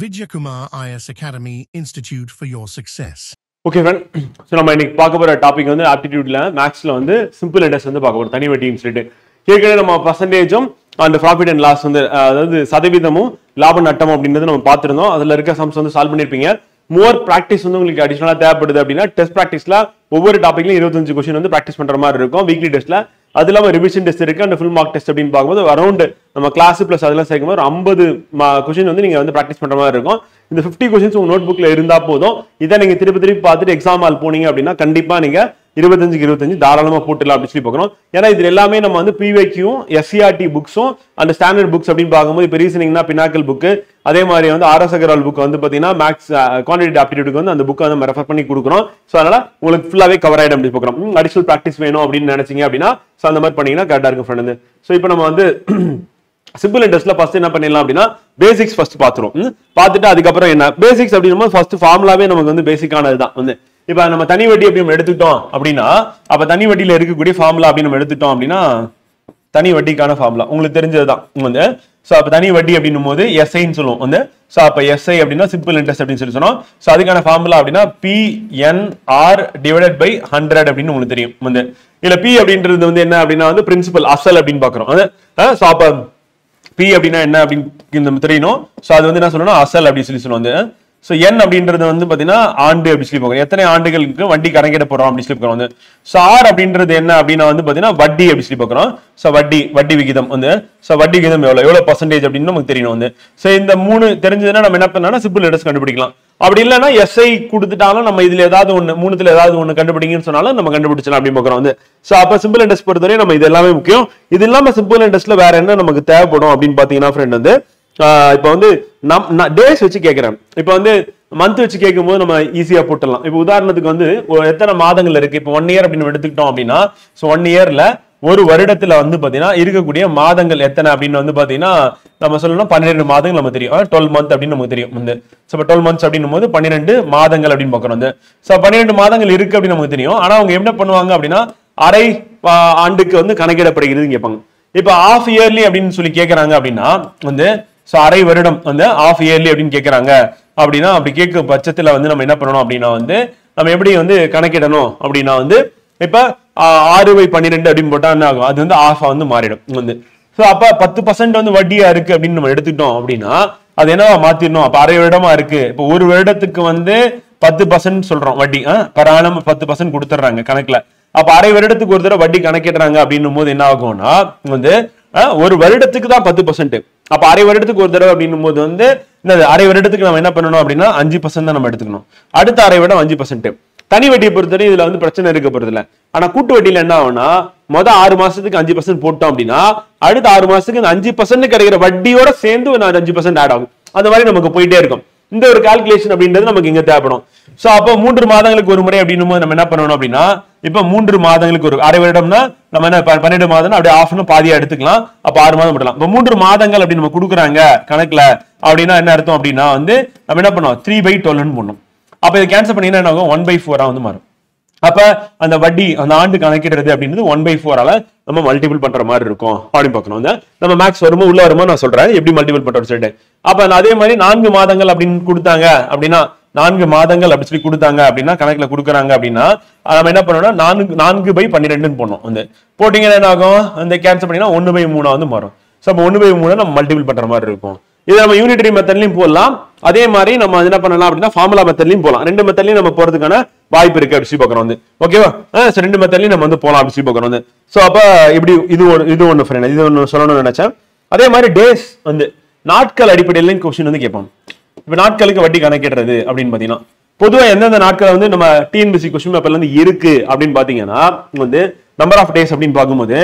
Vidyakumar IS Academy Institute for your success. Okay friend, so நம்ம இன்னைக்கு பார்க்க போகிற டாபிக் வந்து ஆப்டிடியூட்ல மேக்ஸில் வந்து சிம்பிள் இன்ட்ரெஸ்ட் வந்து பார்க்க போகிறோம். தனி வட்டின்னு சொல்லிட்டு ஏற்கனவே நம்ம பர்சன்டேஜும் அந்த ப்ராஃபிட் அண்ட் லாஸ் வந்து அதாவது சதவீதமும் லாப நட்டம் அப்படின்றது நம்ம பார்த்துருந்தோம். அதில் இருக்க சம்ஸ் வந்து சால்வ் பண்ணியிருப்பீங்க. மோர் ப்ராக்டிஸ் வந்து உங்களுக்கு அடிஷனலாக தேவைப்படுது அப்படின்னா டெஸ்ட் ப்ராக்டிஸில் ஒவ்வொரு டாப்பிக்லையும் 25 கொஸ்டின் வந்து ப்ராக்டிஸ் பண்ணுற மாதிரி இருக்கும் வீக்லி டெஸ்ட்டில். அது இல்லாமல் ரிவிஷன் டெஸ்ட் இருக்கு, அந்த ஃபுல் மார்க் டெஸ்ட் அப்படின்னு பார்க்கும்போது அரௌண்ட் நம்ம கிளாஸ் பிளஸ் அதெல்லாம் சேர்க்கும்போது ஒரு 50 கொஸ்டின் வந்து நீங்கள் வந்து ப்ராக்டிஸ் பண்ணுற மாதிரி இருக்கும். இந்த 50 கொஸ்டின்ஸ் உங்கள் நோட் புக்கில் இருந்தால் போதும். இதை நீங்கள் திருப்பி பார்த்துட்டு எக்ஸாம் ஹால் போனீங்க அப்படின்னா கண்டிப்பாக நீங்கள் 25 தாராளமாக போட்டுலாம் அப்படின்னு சொல்லி பார்க்குறோம். ஏன்னா இது எல்லாமே நம்ம வந்து பிவைக்கும் எஸ்சிஆர்டி புக்ஸும் அந்த ஸ்டாண்டர்ட் புக்ஸ் அப்படின்னு பார்க்கும்போது இப்போ ரீசனிங்னா பினாக்கல் புக்கு, அதே மாதிரி வந்து ஆர்எஸ் அகர்வால் புக் வந்து பார்த்தீங்கன்னா மேக்ஸ் குவான்டிட்டி ஆப்டிடியூடுக்கு வந்து அந்த புக்கை வந்து நம்ம ரெஃபர் பண்ணி கொடுக்குறோம். ஸோ அதனால உங்களுக்கு ஃபுல்லாகவே கவர் ஆகிடும் அப்படி பார்க்குறோம். அடிஷனல் ப்ராக்டிஸ் வேணும் அப்படின்னு நினைச்சீங்க அப்படின்னா ஸோ அந்த மாதிரி பண்ணீங்கன்னா கரெக்டாக இருக்கும் ஃப்ரெண்ட். ஸோ இப்போ நம்ம வந்து சிம்பிள் இன்ட்ரெஸ்ட்ல ஃபர்ஸ்ட் என்ன பண்ணிடலாம் அப்படின்னா பேசிக்ஸ் ஃபர்ஸ்ட் பார்த்துருவோம். பார்த்துட்டு அதுக்கப்புறம் என்ன பேசிக்ஸ் அப்படின்னா ஃபர்ஸ்ட் ஃபார்முலாவே நமக்கு வந்து பேசிக்கானது தான் வந்து. இப்ப நம்ம தனி வட்டி அப்படி நம்ம எடுத்துட்டோம் அப்படின்னா அப்ப தனி வட்டியில இருக்கக்கூடிய ஃபார்முலா அப்படின்னு நம்ம எடுத்துட்டோம் அப்படின்னா தனி வட்டிக்கான ஃபார்முலா உங்களுக்கு தெரிஞ்சதுதான் வந்து. ஸோ அப்ப தனி வட்டி அப்படின்னும் போது எஸ்ஐன்னு சொல்லுவோம் வந்து. ஸோ அப்ப எஸ்ஐ அப்படின்னா சிம்பிள் இன்ட்ரெஸ்ட் அப்படின்னு சொல்லி சொன்னோம். ஸோ அதுக்கான ஃபார்முலா அப்படின்னா PNR டிவைடட் பை 100 அப்படின்னு உங்களுக்கு தெரியும் வந்து. இல்ல பி அப்படின்றது வந்து என்ன அப்படின்னா வந்து பிரின்சிபல் அசல் அப்படின்னு பாக்குறோம். ஸோ அப்ப பி அப்படின்னா என்ன அப்படின்னு நம்ம தெரியணும். ஸோ அது வந்து என்ன சொல்லணும் அசல் அப்படின்னு சொல்லி சொல்லுவோம் வந்து. ஸோ என் அப்படின்றது வந்து பார்த்தீங்கன்னா ஆண்டு அப்படி சொல்லி பார்க்குறோம். எத்தனை ஆண்டுகளுக்கு வட்டி கணக்கிட போறோம் அப்படின்னு சொல்லி பார்க்குறோம் வந்து. ஸோ ஆர் அப்படின்றது என்ன அப்படின்னா வந்து பார்த்தீங்கன்னா வட்டி அப்படி சொல்லி பார்க்குறோம். ஸோ வட்டி விகிதம் வந்து. ஸோ வட்டி விகிதம் எவ்வளோ பர்சன்டேஜ் அப்படின்னு நமக்கு தெரியணும் வந்து. ஸோ இந்த 3 தெரிஞ்சதுன்னா நம்ம என்ன பண்ணோம்னா சிம்பிள் இன்ட்ரெஸ்ட் கண்டுபிடிக்கலாம். அப்படி இல்லைன்னா எஸ்ஐ கொடுத்துட்டாலும் நம்ம இதுல ஏதாவது ஒன்று 3த்துல ஏதாவது ஒன்று கண்டுபிடிங்கன்னு சொன்னாலும் நம்ம கண்டுபிடிச்சலாம் அப்படின்னு பார்க்குறோம் வந்து. ஸோ அப்போ சிம்பிள் இன்ட்ரெஸ்ட் பொறுத்தவரை நம்ம இது எல்லாமே முக்கியம். இது இல்லாமல் சிம்பிள் இன்ட்ரெஸ்ட்ல வேற என்ன நமக்கு தேவைப்படும் அப்படின்னு பார்த்தீங்கன்னா ஃப்ரெண்ட் வந்து இப்போ வந்து டேஸ் வச்சு கேட்கிறேன். இப்போ வந்து மந்த் வச்சு கேட்கும் போது நம்ம ஈஸியா போட்டுடலாம். இப்போ உதாரணத்துக்கு வந்து எத்தனை மாதங்கள் இருக்கு, இப்போ 1 இயர் அப்படின்னு எடுத்துக்கிட்டோம் அப்படின்னா ஸோ 1 இயர்ல ஒரு வருடத்துல வந்து பாத்தீங்கன்னா இருக்கக்கூடிய மாதங்கள் எத்தனை அப்படின்னு வந்து பாத்தீங்கன்னா நம்ம சொல்லணும் 12 மாதங்கள் நமக்கு தெரியும். 12 மந்த் அப்படின்னு நமக்கு தெரியும் வந்து. ஸோ 12 மந்த்ஸ் அப்படின்னும் போது 12 மாதங்கள் அப்படின்னு பார்க்கணும் வந்து. ஸோ 12 மாதங்கள் இருக்கு அப்படின்னு நமக்கு தெரியும். ஆனா அவங்க என்ன பண்ணுவாங்க அப்படின்னா அரை ஆண்டுக்கு வந்து கணக்கிடப்படுகிறது கேட்பாங்க. இப்போ ஆஃப் இயர்லி அப்படின்னு சொல்லி கேட்கறாங்க அப்படின்னா வந்து ஸோ அரை வருடம் வந்து ஆஃப் இயர்லி அப்படின்னு கேட்கறாங்க அப்படின்னா அப்படி கேட்க பட்சத்துல வந்து நம்ம என்ன பண்ணணும் அப்படின்னா வந்து நம்ம எப்படி வந்து கணக்கிடணும் அப்படின்னா வந்து இப்ப 6/12 அப்படின்னு போட்டா என்ன ஆகும், அது வந்து ஆஃபா வந்து மாறிடும் வந்து. ஸோ அப்ப 10% வந்து வட்டியா இருக்கு அப்படின்னு நம்ம எடுத்துக்கிட்டோம் அப்படின்னா அது என்ன மாத்திடணும். அப்ப அரை வருடமா இருக்கு. இப்போ ஒரு வருடத்துக்கு வந்து 10% சொல்றோம் வட்டி, பராணம் 10% கொடுத்துட்றாங்க கணக்குல. அப்ப அரை வருடத்துக்கு ஒரு தடவை வட்டி கணக்கிடுறாங்க அப்படின்னும் போது என்ன ஆகும்னா வந்து ஒரு வருடத்துக்கு தான் 10%. அப்ப அரை வருடத்துக்கு ஒரு தடவை அப்படின்னும் போது வந்து அரை வருடத்துக்கு நம்ம என்ன பண்ணணும் அப்படின்னா 5% தான் நம்ம எடுத்துக்கணும். அடுத்த அரை வருடம் 5%. தனி வட்டியை பொறுத்தவரை இதுல வந்து பிரச்சனை இருக்க போறது இல்லை. ஆனா கூட்டு வட்டியில என்ன ஆகும்னா மொதல் 6 மாசத்துக்கு 5% போட்டோம் அப்படின்னா அடுத்த 6 மாசத்துக்கு இந்த 5% கிடைக்கிற வட்டியோட சேர்ந்து 5% ஆட் ஆகும். அந்த மாதிரி நமக்கு போயிட்டே இருக்கும். இந்த ஒரு கால்குலேஷன் அப்படின்றது நமக்கு இங்க தேவைப்படும். சோ அப்போ 3 மாதங்களுக்கு ஒரு முறை அப்படின்னும் போது நம்ம என்ன பண்ணணும் அப்படின்னா இப்ப 3 மாதங்களுக்கு ஒரு அரை வருடம்னா நம்ம என்ன 12 மாதம் அப்படியே ஆஃப்னு பாதியா எடுத்துக்கலாம். அப்ப 6 மாதம் விடலாம். இப்ப 3 மாதங்கள் அப்படின்னு நம்ம கொடுக்குறாங்க கணக்குல அப்படின்னா என்ன அர்த்தம் அப்படின்னா வந்து நம்ம என்ன பண்ணுவோம் 3/12 போடணும். அப்ப இதை கேன்சல் பண்ணீங்கன்னா என்ன ஆகும் 1/4 வந்து மாறும். அப்ப அந்த வட்டி அந்த ஆண்டு கணக்கிடுறது அப்படின்றது 1/4 நம்ம மல்டிபிள் பண்ற மாதிரி இருக்கும் அப்படின்னு பார்க்கணும். நம்ம மேக்ஸ் வருமோ உள்ள வருமோ நான் சொல்றேன் எப்படி மல்டிபிள் பண்றோம்னு சொல்லிட்டு. அப்ப அதே மாதிரி 4 மாதங்கள் அப்படின்னு கொடுத்தாங்க அப்படின்னா 4 மாதங்கள் அப்படி சொல்லி கொடுத்தாங்க அப்படின்னா கணக்குல கொடுக்குறாங்க அப்படின்னா நம்ம என்ன பண்ணோம்னா 4/12 போடணும் வந்து. போட்டீங்கன்னா என்ன ஆகும் அந்த கேன்சல் பண்ணீங்கன்னா 1/3 வந்து மாறும். ஸோ அப்போ 1/3 நம்ம மல்டிபிள் பண்ற மாதிரி இருக்கும். இதை நம்ம யூனிட்டரி மெத்தட்லயும் போடலாம். அதே மாதிரி நம்ம என்ன பண்ணலாம் அப்படின்னா ஃபார்முலா மெத்தட்லயும் போகலாம். 2 மெத்தட்லயும் நம்ம போறதுக்கான வாய்ப்பு இருக்கு அப்படி சொல்லி பார்க்கறோம் வந்து. ஓகேவா? 2 மெத்தட்லயும் நம்ம வந்து போகலாம் அப்படி சொல்லி பார்க்கறோம் வந்து. ஸோ அப்ப இப்படி இது ஒன்று ஃப்ரெண்ட், இது ஒன்று சொல்லணும்னு நினைச்சேன். அதே மாதிரி டேஸ் வந்து நாட்கள் அடிப்படையிலையும் கொஸ்டின் வந்து கேட்பாங்க. இப்ப நாட்களுக்கு வட்டி கணக்கிடுறது அப்படின்னு பாத்தீங்கன்னா பொதுவா எந்தெந்த நாட்கள் வந்து நம்ம டிஎன்பிஎஸ்சி கொஸ்டின் பேப்பர்ல இருந்து இருக்கு அப்படின்னு பாத்தீங்கன்னா வந்து நம்பர் ஆஃப் டேஸ் அப்படின்னு பார்க்கும்போது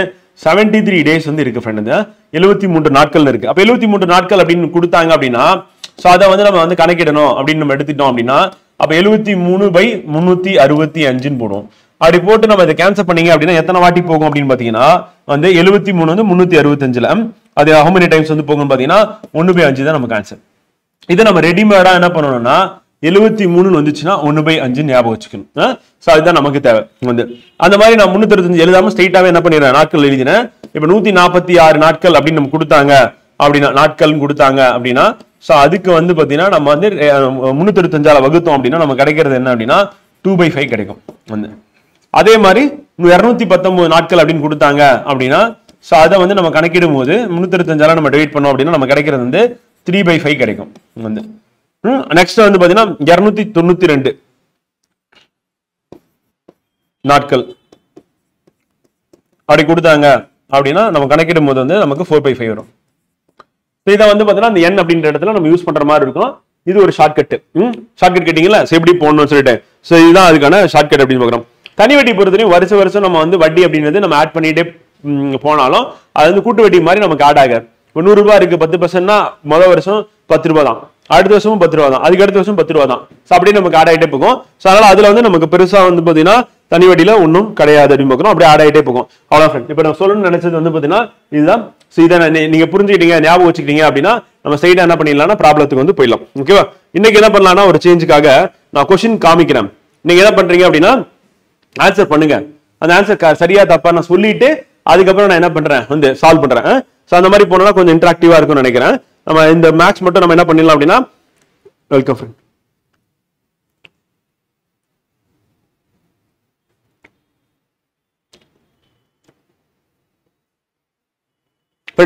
73 டேஸ் வந்து இருக்கு ஃப்ரெண்ட். 73 நாட்கள் இருக்கு. அப்ப 73 நாட்கள் அப்படின்னு கொடுத்தாங்க அப்படின்னா சோ அதை வந்து நம்ம வந்து கணக்கிடணும் அப்படின்னு நம்ம எடுத்துட்டோம் அப்படின்னா அப்ப 73/365 போடுவோம். அப்படி போட்டு நம்ம இதை கேன்சல் பண்ணீங்க அப்படின்னா எத்தனை வாட்டி போகும் அப்படின்னு பாத்தீங்கன்னா வந்து 73 வந்து 365ல அது how many டைம்ஸ் வந்து போகும் பாத்தீங்கன்னா 1/5 தான் நமக்கு ஆன்சர். இதை நம்ம ரெடிமேடா என்ன பண்ணணும்னா 73 வந்துச்சுன்னா 1/5 ஞாபகம் வச்சுக்கணும். சோ அதுதான் நமக்கு தேவை வந்து. அந்த மாதிரி நான் 365 எழுதாம ஸ்ட்ரெயிட்டாவே என்ன பண்ணிடுறேன் நாட்கள் எழுதினேன். இப்ப 146 நாட்கள் அப்படின்னு நம்ம கொடுத்தாங்க அப்படின்னா நாட்கள் கொடுத்தாங்க அப்படின்னா ஸோ அதுக்கு வந்து பார்த்தீங்கன்னா நம்ம வந்து 325 வகுத்தோம் அப்படின்னா நம்ம கிடைக்கிறது என்ன அப்படின்னா 2/5 கிடைக்கும் வந்து. அதே மாதிரி 219 நாட்கள் அப்படின்னு கொடுத்தாங்க அப்படின்னா ஸோ அதை வந்து நம்ம கணக்கிடும் போது 325 நம்ம டிவைட் பண்ணோம் அப்படின்னா நம்ம கிடைக்கிறது வந்து 3/5 கிடைக்கும் வந்து. நெக்ஸ்ட் வந்து பார்த்தீங்கன்னா 292 நாட்கள் அப்படி கொடுத்தாங்க அப்படின்னா நம்ம கணக்கிடும் போது வந்து நமக்கு 4/5 வரும். இதை வந்து பார்த்தீங்கன்னா அந்த n அப்படின்ற இடத்துல நம்ம யூஸ் பண்ற மாதிரி இருக்கும். இது ஒரு ஷார்ட்கட். ஷார்ட்கட் கேட்டீங்களா, எப்படி போடணும்னு சொல்லிட்டு. ஸோ இதுதான் அதுக்கான ஷார்ட்கட் அப்படின்னு பார்க்குறோம். தனி வட்டி பொறுத்தவரையும் வருஷம் நம்ம வந்து வட்டி அப்படின்றது நம்ம ஆட் பண்ணிட்டே போனாலும் அது வந்து கூட்டு வட்டி மாதிரி நமக்கு ஆட் ஆகாது. இப்போ 100 ரூபாய் இருக்கு, 10%னா முதல் வருஷம் 10 ரூபாய் தான், அடுத்த வருஷமும் 10 ரூபாய் தான், அதுக்கு அடுத்த வருஷம் 10 ரூபாய் தான். ஸோ அப்படியே நமக்கு ஆட் ஆகிட்டே போகும். ஸோ அதனால அதுல வந்து நமக்கு பெருசா வந்து பார்த்தீங்கன்னா தனி வட்டியில ஒன்றும் கிடையாது அப்படின்னு பார்க்கணும். அப்படியே ஆட் ஆகிட்டே போகும். அவ்வளோ ஃப்ரெண்ட். இப்போ நான் சொல்லணும்னு நினைச்சது வந்து பார்த்தீங்கன்னா இதுதான். ஸோ இதை நீங்க புரிஞ்சுக்கிட்டீங்க, ஞாபகம் வச்சுக்கிட்டீங்க அப்படின்னா நம்ம சைடா என்ன பண்ணிடலாம்னா ப்ராப்ளத்துக்கு வந்து போயிடலாம். ஓகேவா? இன்னைக்கு என்ன பண்ணலாம்னா ஒரு சேஞ்சுக்காக நான் கொஸ்டின் காமிக்கிறேன். நீங்க என்ன பண்றீங்க அப்படின்னா ஆன்சர் பண்ணுங்க. அந்த ஆன்சர் சரியா தப்பா நான் சொல்லிட்டு அதுக்கப்புறம் நான் என்ன பண்றேன் வந்து சால்வ் பண்றேன். ஸோ அந்த மாதிரி போனா கொஞ்சம் இன்டராக்டிவா இருக்கும்னு நினைக்கிறேன். நம்ம இந்த மேக்ஸ் மட்டும் நம்ம என்ன பண்ணிடலாம் அப்படின்னா வெல்கம் ஃப்ரெண்ட்.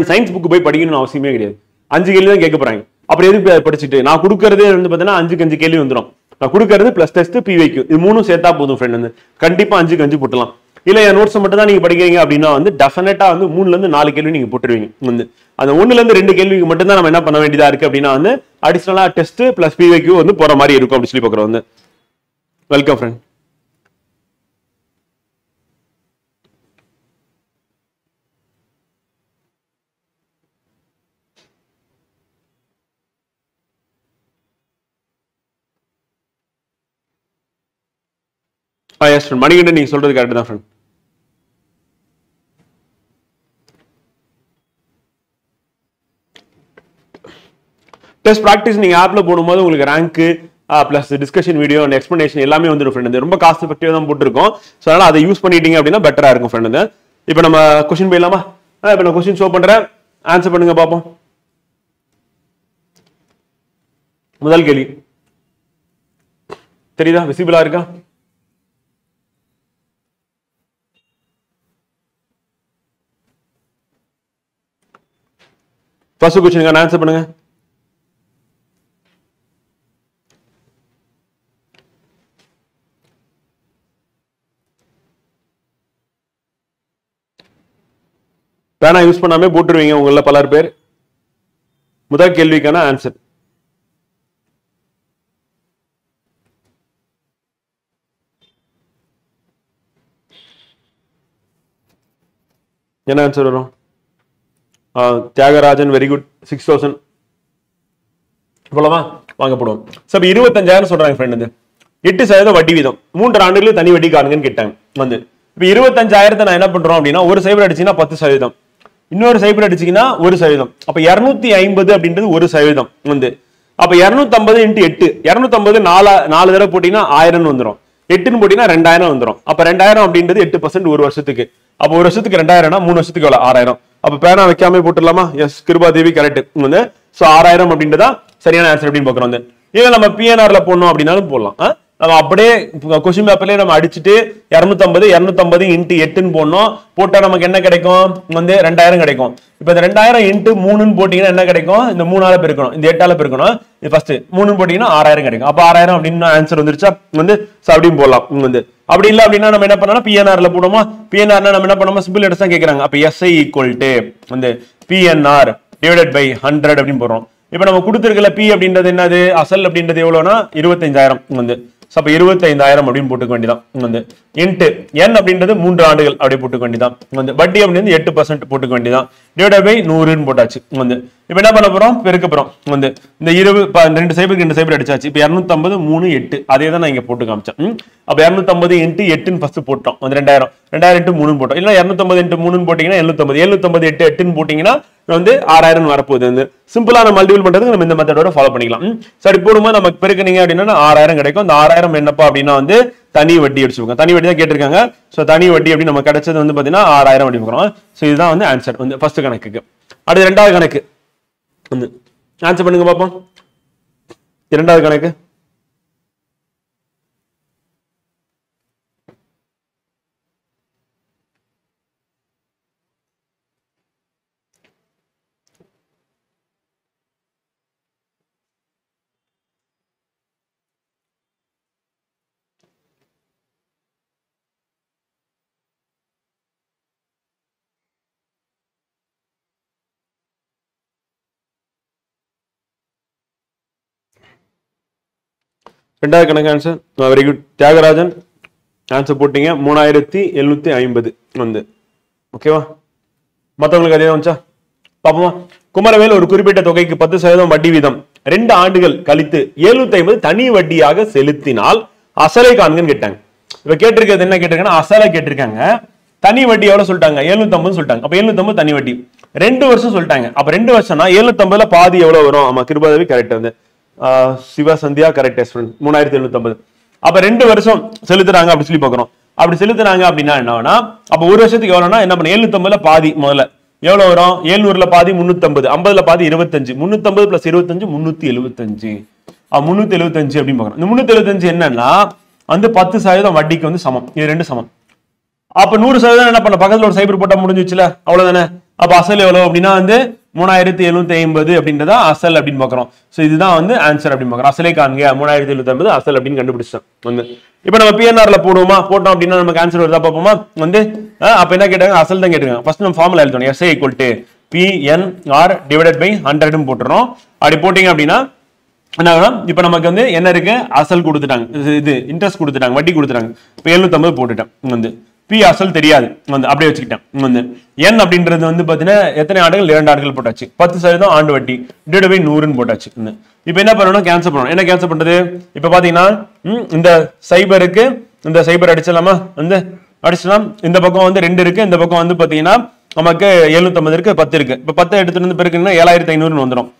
சயின்ஸ் புக் போய் படிக்கணும்னு அவசியமே கிடையாது. 5 கேள்வி தான் கேட்க போறாங்க. அப்புறம் எதுக்கு படிச்சுட்டு நான் கொடுக்கறதே வந்து பார்த்தீங்கன்னா 5க்கு 5 கேள்வி வந்துடும். நான் கொடுக்கறது பிளஸ் டெஸ்ட் பிவைக்கு இது 3 சேர்த்தா போதும் ஃப்ரெண்ட். வந்து கண்டிப்பா 5க்கு 5 போட்டலாம். இல்ல என் நோட்ஸ் மட்டும் தான் நீங்க படிக்கிறீங்க அப்படின்னா வந்து டெஃபினட்டா வந்து 3ல இருந்து 4 கேள்வி நீங்க போட்டுருவீங்க. வந்து அந்த 1ல இருந்து 2 கேள்விக்கு மட்டும் தான் நம்ம என்ன பண்ண வேண்டியதா இருக்கு அப்படின்னா வந்து அடிஷனலா டெஸ்ட் பிளஸ் பிவைக்கு வந்து போற மாதிரி இருக்கும் அப்படின்னு சொல்லி பாக்குறோம். வந்து வெல்கம் ஃப்ரெண்ட். மணிகண்டன் நீங்க சொல்றது கரெக்ட் தான் ஃப்ரெண்ட். டெஸ்ட் பிராக்டிஸ் நீங்க ஆப்ல போடும்போது உங்களுக்கு rank plus discussion video and explanation எல்லாமே வந்துடும் ஃப்ரெண்ட். ரொம்ப காஸ்ட் எஃபெக்டிவா தான் போட்டுருக்கோம். ஸோ அதனால அதை யூஸ் பண்ணிட்டீங்க அப்படின்னா பெட்டரா இருக்கும் ஃப்ரெண்ட். இப்போ நம்ம கொஸ்டின் போயிடலாமா? இப்போ நான் கொஸ்டின் ஷோ பண்றேன், ஆன்சர் பண்ணுங்க பார்ப்போம். முதல் கேள்வி தெரியுதா? விசிபிளா இருக்கா? ஃபர்ஸ்ட் क्वेश्चन ஆன்சர் பண்ணுங்க. பேனா யூஸ் பண்ணாம போட்டுருவீங்க உங்கள பலர் பேர். முதல் கேள்விக்கான ஆன்சர் என்ன ஆன்சர் வரும்? தியாகராஜன் வெரி குட் 6000 போலவா? வாங்க போடுவோம். சோ 25,000 சொல்றாங்க ஃப்ரெண்ட். 8% வட்டி வீதம் 3 ஆண்டுகளுக்கு தனி வட்டி காணுங்கன்னு கேட்டாங்க. வந்து இப்போ 25,000 நான் என்ன பண்றோம் அப்படின்னா ஒரு சைபர் அடிச்சீங்கன்னா 10%, இன்னொரு சைபர் அடிச்சீங்கன்னா 1%. அப்ப 250 அப்படின்றது 1%. வந்து அப்ப 250 × 8 250 4 தடவை போட்டீங்கன்னா 1000 வந்துடும். 8ன்னு போட்டீங்கன்னா 2000 வந்துடும். அப்ப 2000 அப்படின்றது 8% ஒரு வருஷத்துக்கு. அப்ப ஒரு வருஷத்துக்கு 2000னா 3 வருஷத்துக்கு எவ்வளவு? 6000. அப்ப பேனா வைக்காம போட்டுடலாமா? எஸ், கிருபா தேவி கரெக்ட். வந்து சோ 6000 அப்படின்றதா சரியான ஆன்சர் அப்படின்னு பாக்குறோம். வந்து இதை நம்ம பிஎன்ஆர்ல போடணும் அப்படின்னாலும் போடலாம். நம்ம அப்படியே கொஸ்டின் பேப்பர்லயே நம்ம அடிச்சுட்டு 250 × 8ன்னு போடணும். போட்டா நமக்கு என்ன கிடைக்கும்? வந்து 2000 கிடைக்கும். இப்ப இந்த 2000 × 3ன்னு போட்டீங்கன்னா என்ன கிடைக்கும்? இந்த 3ஆல பெருக்கணும், இந்த 8ஆல பெருக்கணும். இது ஃபர்ஸ்ட் 3ன்னு போட்டீங்கன்னா 6000 கிடைக்கும். அப்ப 6000 அப்படின்னு ஆன்சர் வந்துருச்சா? வந்து அப்படியும் போடலாம். வந்து அப்படி இல்ல அப்படின்னா நம்ம என்ன பண்ணலாம்? பிஎன்ஆர்ல போடுவோமா? பிஎன்ஆர்னா நம்ம என்ன பண்ணுவோம்? சிம்பிள் லெட்டர்ஸ் தான் கேக்குறாங்க. அப்ப எஸ்ஐ ஈக்குவல் டு வந்து பிஎன்ஆர் டிவைடட் பை 100 அப்படின்னு போடுறோம். இப்ப நம்ம கொடுத்திருக்கல பி அப்படின்றது என்னது? அசல் அப்படின்றது எவ்வளவுனா 25,000. வந்து அப்ப 25,000 அப்படின்னு போட்டுக்க வேண்டியதான். வந்து இன்ட்டு n அப்படின்றது 3 ஆண்டுகள் அப்படியே போட்டுக்க வேண்டியதான். வந்து வட்டி அப்படின்றது 8% போட்டுக்க வேண்டியதான். டிவைடட் பை 100ன்னு போட்டாச்சு. வந்து இப்ப என்ன பண்ண போறோம்? பெருக்க போறோம். வந்து இந்த 2 சைபருக்கு 2 சைபர் அடிச்சாச்சு. இப்ப 250 3 8 அதே தான் நான் இங்க போட்டு காமிச்சேன். அப்ப 250 × 8ன்னு ஃபர்ஸ்ட் போட்டோம். வந்து 2000 × 3ன்னு போட்டோம். இல்ல 250 × 3ன்னு போட்டீங்கன்னா 750 750 × 8ன்னு போட்டீங்கன்னா வந்து 6000 வரப்போகுது. வந்து சிம்பிளான மல்டிபிள் பண்றதுக்கு நம்ம இந்த மெத்தடோட ஃபாலோ பண்ணிக்கலாம். சரி, போடும்போது நமக்கு பெருக்குனீங்க அப்படின்னா 6000 கிடைக்கும். அந்த 6000 என்னப்பா அப்படின்னா வந்து தனி வட்டி அடிச்சுக்கோங்க. தனி வட்டி தான் கேட்டிருக்காங்க. சோ தனி வட்டி அப்படி நம்ம கிடைச்சது வந்து பாத்தீங்கன்னா 6000 அப்படி பார்க்கறோம். சோ இதுதான் வந்து ஆன்சர் வந்து ஃபர்ஸ்ட் கணக்குக்கு. அடுத்து ரெண்டாவது கணக்கு வந்து ஆன்சர் பண்ணுங்க பாப்போம். இரண்டாவது கணக்கு. ரெண்டாவது கணக்கு answer. Very good Thiyagarajan, answer போட்டீங்க. 3750 வந்து ஓகேவா. மற்றவங்களுக்கு அதே வந்துச்சா பாப்போமா. குமரவேல் ஒரு குறிப்பிட்ட தொகைக்கு 10% வட்டி வீதம் 2 ஆண்டுகள் கழித்து 750 தனி வட்டியாக செலுத்தினால் அசலை காண்கன்னு கேட்டாங்க. இப்ப கேட்டிருக்கிறது என்ன கேட்டிருக்காங்கன்னா அசலை கேட்டிருக்காங்க. தனி வட்டி எவ்வளவு சொல்லிட்டாங்க? 750 சொல்லிட்டாங்க. அப்ப 750 தனி வட்டி 2 வருஷம் சொல்லிட்டாங்க. அப்ப 2 வருஷம்னா 750ல பாதி எவ்வளவு வரும்? ஆமா, கிருபாதேவி கரெக்ட். வந்து சிவா சந்தியா கரெக்ட். 3750. அப்ப 2 வருஷம் செலுத்துறாங்க அப்படி சொல்லி பாக்குறோம். அப்படி செலுத்துறாங்க அப்படின்னா என்ன? அப்ப ஒரு வருஷத்துக்கு எவ்வளவுனா என்ன பண்ண? 750ல பாதி முதல்ல எவ்வளவு வரும்? 700ல பாதி 350, 50ல பாதி 25, 350 பிளஸ் 25 375. 375 அப்படின்னு பாக்குறோம். இந்த 375 என்னன்னா வந்து 10% வட்டிக்கு வந்து சமம். இது ரெண்டு சமம். அப்ப 100% என்ன பண்ண? பக்கத்துல ஒரு சைபர் போட்டா முடிஞ்சுச்சுல, அவ்வளவுதானே. அப்ப அசல் எவ்வளவு அப்படின்னா வந்து 3750 அப்படின்றதா அசல் அப்படின்னு பாக்குறோம். சோ இதுதான் வந்து ஆன்சர் அப்படின்னு பாக்குறோம். அசலே காண்க 3750 அசல் அப்படின்னு கண்டுபிடிச்சோம். வந்து இப்ப நம்ம பிஎன்ஆர்ல போடுவோமா? போட்டோம் அப்படின்னா நமக்கு ஆன்சர் வருதா பாப்போமா. வந்து அப்ப என்ன கேட்டாங்க? அசல் தான் கேட்டாங்க. ஃபர்ஸ்ட் நம்ம ஃபார்முலா எழுதணும். SA = PNR டிவைடட் பை 100 போட்டுறோம். அப்படி போட்டீங்க அப்படின்னா என்ன ஆகும்? இப்ப நமக்கு வந்து என்ன இருக்கு? அசல் கொடுத்துட்டாங்க, இது இன்ட்ரெஸ்ட் கொடுத்துட்டாங்க, வட்டி கொடுத்துட்டாங்க. இப்ப 750 போட்டுட்டேன். வந்து பி அசல் தெரியாது, வந்து அப்படியே வச்சுக்கிட்டேன். வந்து என் அப்படின்றது வந்து பாத்தீங்கன்னா எத்தனை ஆண்டுகள்? 2 ஆண்டுகள் போட்டாச்சு. 10% ஆண்டு வட்டி டிவைடட் பை 100 போட்டாச்சு. இப்ப என்ன பண்ணணும்? கேன்சல் பண்ணணும். என்ன கேன்சல் பண்றது? இப்ப பாத்தீங்கன்னா இந்த சைபருக்கு இந்த சைபர் அடிச்சலாமா? வந்து அடிச்சலாம். இந்த பக்கம் வந்து 2 இருக்கு, இந்த பக்கம் வந்து பாத்தீங்கன்னா நமக்கு 750 இருக்கு, 10 இருக்கு. இப்ப 10 எடுத்துட்டு வந்து பெருக்குன்னா 7500 வந்துடும்.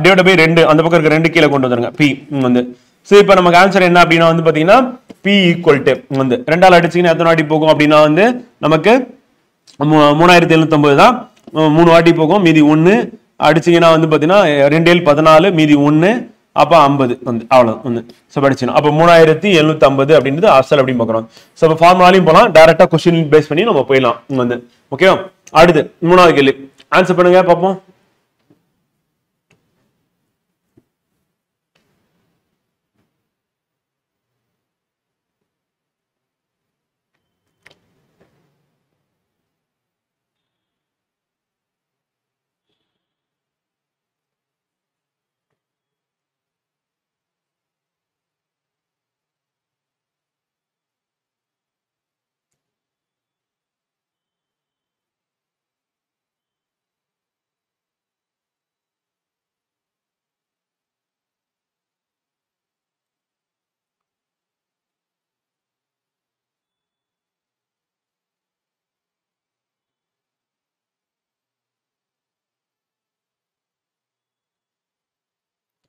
டிவைட் பை 2, அந்த பக்கம் இருக்க 2 கீழே கொண்டு வந்துருங்க. பி வந்து சோ இப்ப நமக்கு ஆன்சர் என்ன அப்படின்னா வந்து பாத்தீங்கன்னா P = வந்து 2ஆல் அடிச்சீங்கன்னா எத்தனை வாட்டி போகும் அப்படின்னா வந்து நமக்கு 3750 தான். 3 வாட்டி போகும், மீதி 1 அடிச்சீங்கன்னா வந்து பாத்தீங்கன்னா 2 7 14, மீதி 1 அப்ப 50 வந்து அவ்வளவு வந்து சோ படிச்சோம். அப்ப 3750 அப்படின்றது அசல் அப்படின்னு பாக்குறோம். சோ அப்ப ஃபார்முலாலையும் போலாம், டைரக்டா क्वेश्चन பேஸ் பண்ணி நம்ம போயிடலாம் வந்து. ஓகேவா. அடுத்து 3வது கேள்வி ஆன்சர் பண்ணுங்க பாப்போம்.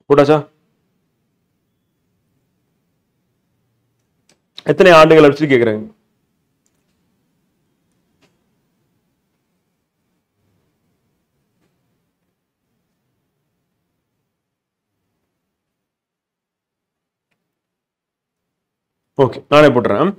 போட்டாச்சா? எத்தனை ஆண்டுகள் வச்சு கேக்குறாங்க? ஓகே, நானே போட்டுறேன்.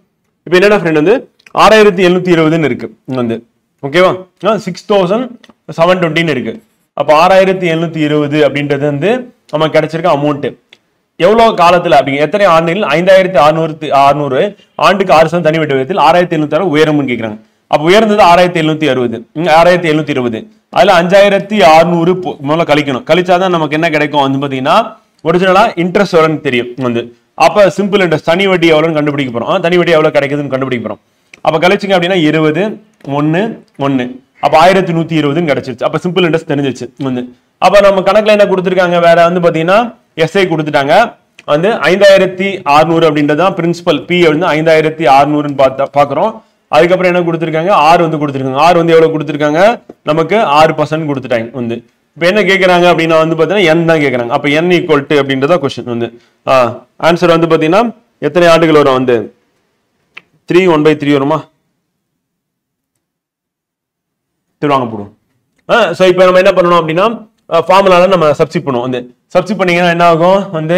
இப்போ என்னடா ஃப்ரெண்ட் வந்து 6720 இருக்கு வந்து. ஓகேவா. 6720 இருக்கு. அப்ப 6720 அப்படின்றது வந்து நமக்கு கிடைச்சிருக்க அமௌண்ட் எவ்வளவு காலத்துல அப்படி எத்தனை ஆண்டுகள்? 5600 ஆண்டுக்கு 6% தனி வட்டி விகிதத்தில் 6706 உயரும்னு கேக்குறாங்க. அப்ப உயர்ந்தது 6760, 6720. அதுல 5600 முதல்ல கழிக்கணும். கழிச்சாதான் நமக்கு என்ன கிடைக்கும் வந்து பாத்தீங்கன்னா ஒரிஜினலா இன்ட்ரெஸ்ட் எவ்வளவுன்னு தெரியும் வந்து. அப்ப சிம்பிள் இன்ட்ரெஸ்ட் தனி வட்டி எவ்வளவுன்னு கண்டுபிடிக்க போறோம். தனி வட்டி எவ்வளவு கிடைக்குதுன்னு கண்டுபிடிக்க போறோம். அப்ப கழிச்சிங்க அப்படின்னா 20 1 1 அப்ப 1120 கிடைச்சிருச்சு. அப்ப சிம்பிள் இன்ட்ரெஸ்ட் தெரிஞ்சிச்சு வந்து. அப்ப நம்ம கணக்குல என்ன கொடுத்திருக்காங்க? வேற வந்து பாத்தீங்கன்னா எஸ்ஐ கொடுத்துட்டாங்க. வந்து 5600 அப்படின்றதுதான் பிரின்சிபல். பி வந்து 5600 பாக்குறோம். அதுக்கப்புறம் என்ன கொடுத்திருக்காங்க? ஆர் வந்து கொடுத்திருக்காங்க. ஆர் வந்து எவ்வளவு கொடுத்திருக்காங்க? நமக்கு 6% கொடுத்துட்டாங்க வந்து. இப்ப என்ன கேக்குறாங்க அப்படின்னா வந்து பாத்தீங்கன்னா n தான் கேக்குறாங்க. அப்ப n = அப்படின்றத क्वेश्चन வந்து ஆன்சர் வந்து பாத்தீங்கன்னா எத்தனை ஆண்டுகள் வரும்? வந்து 3 1/3 வருமா? திருவாங்க போடுவோம். சோ இப்போ நம்ம என்ன பண்ணணும் அப்படின்னா ஃபார்முலால நம்ம சப்ஸ்டிட் பண்ணுவோம். வந்து சப்ஸ்டிட் பண்ணீங்கன்னா என்ன ஆகும்? வந்து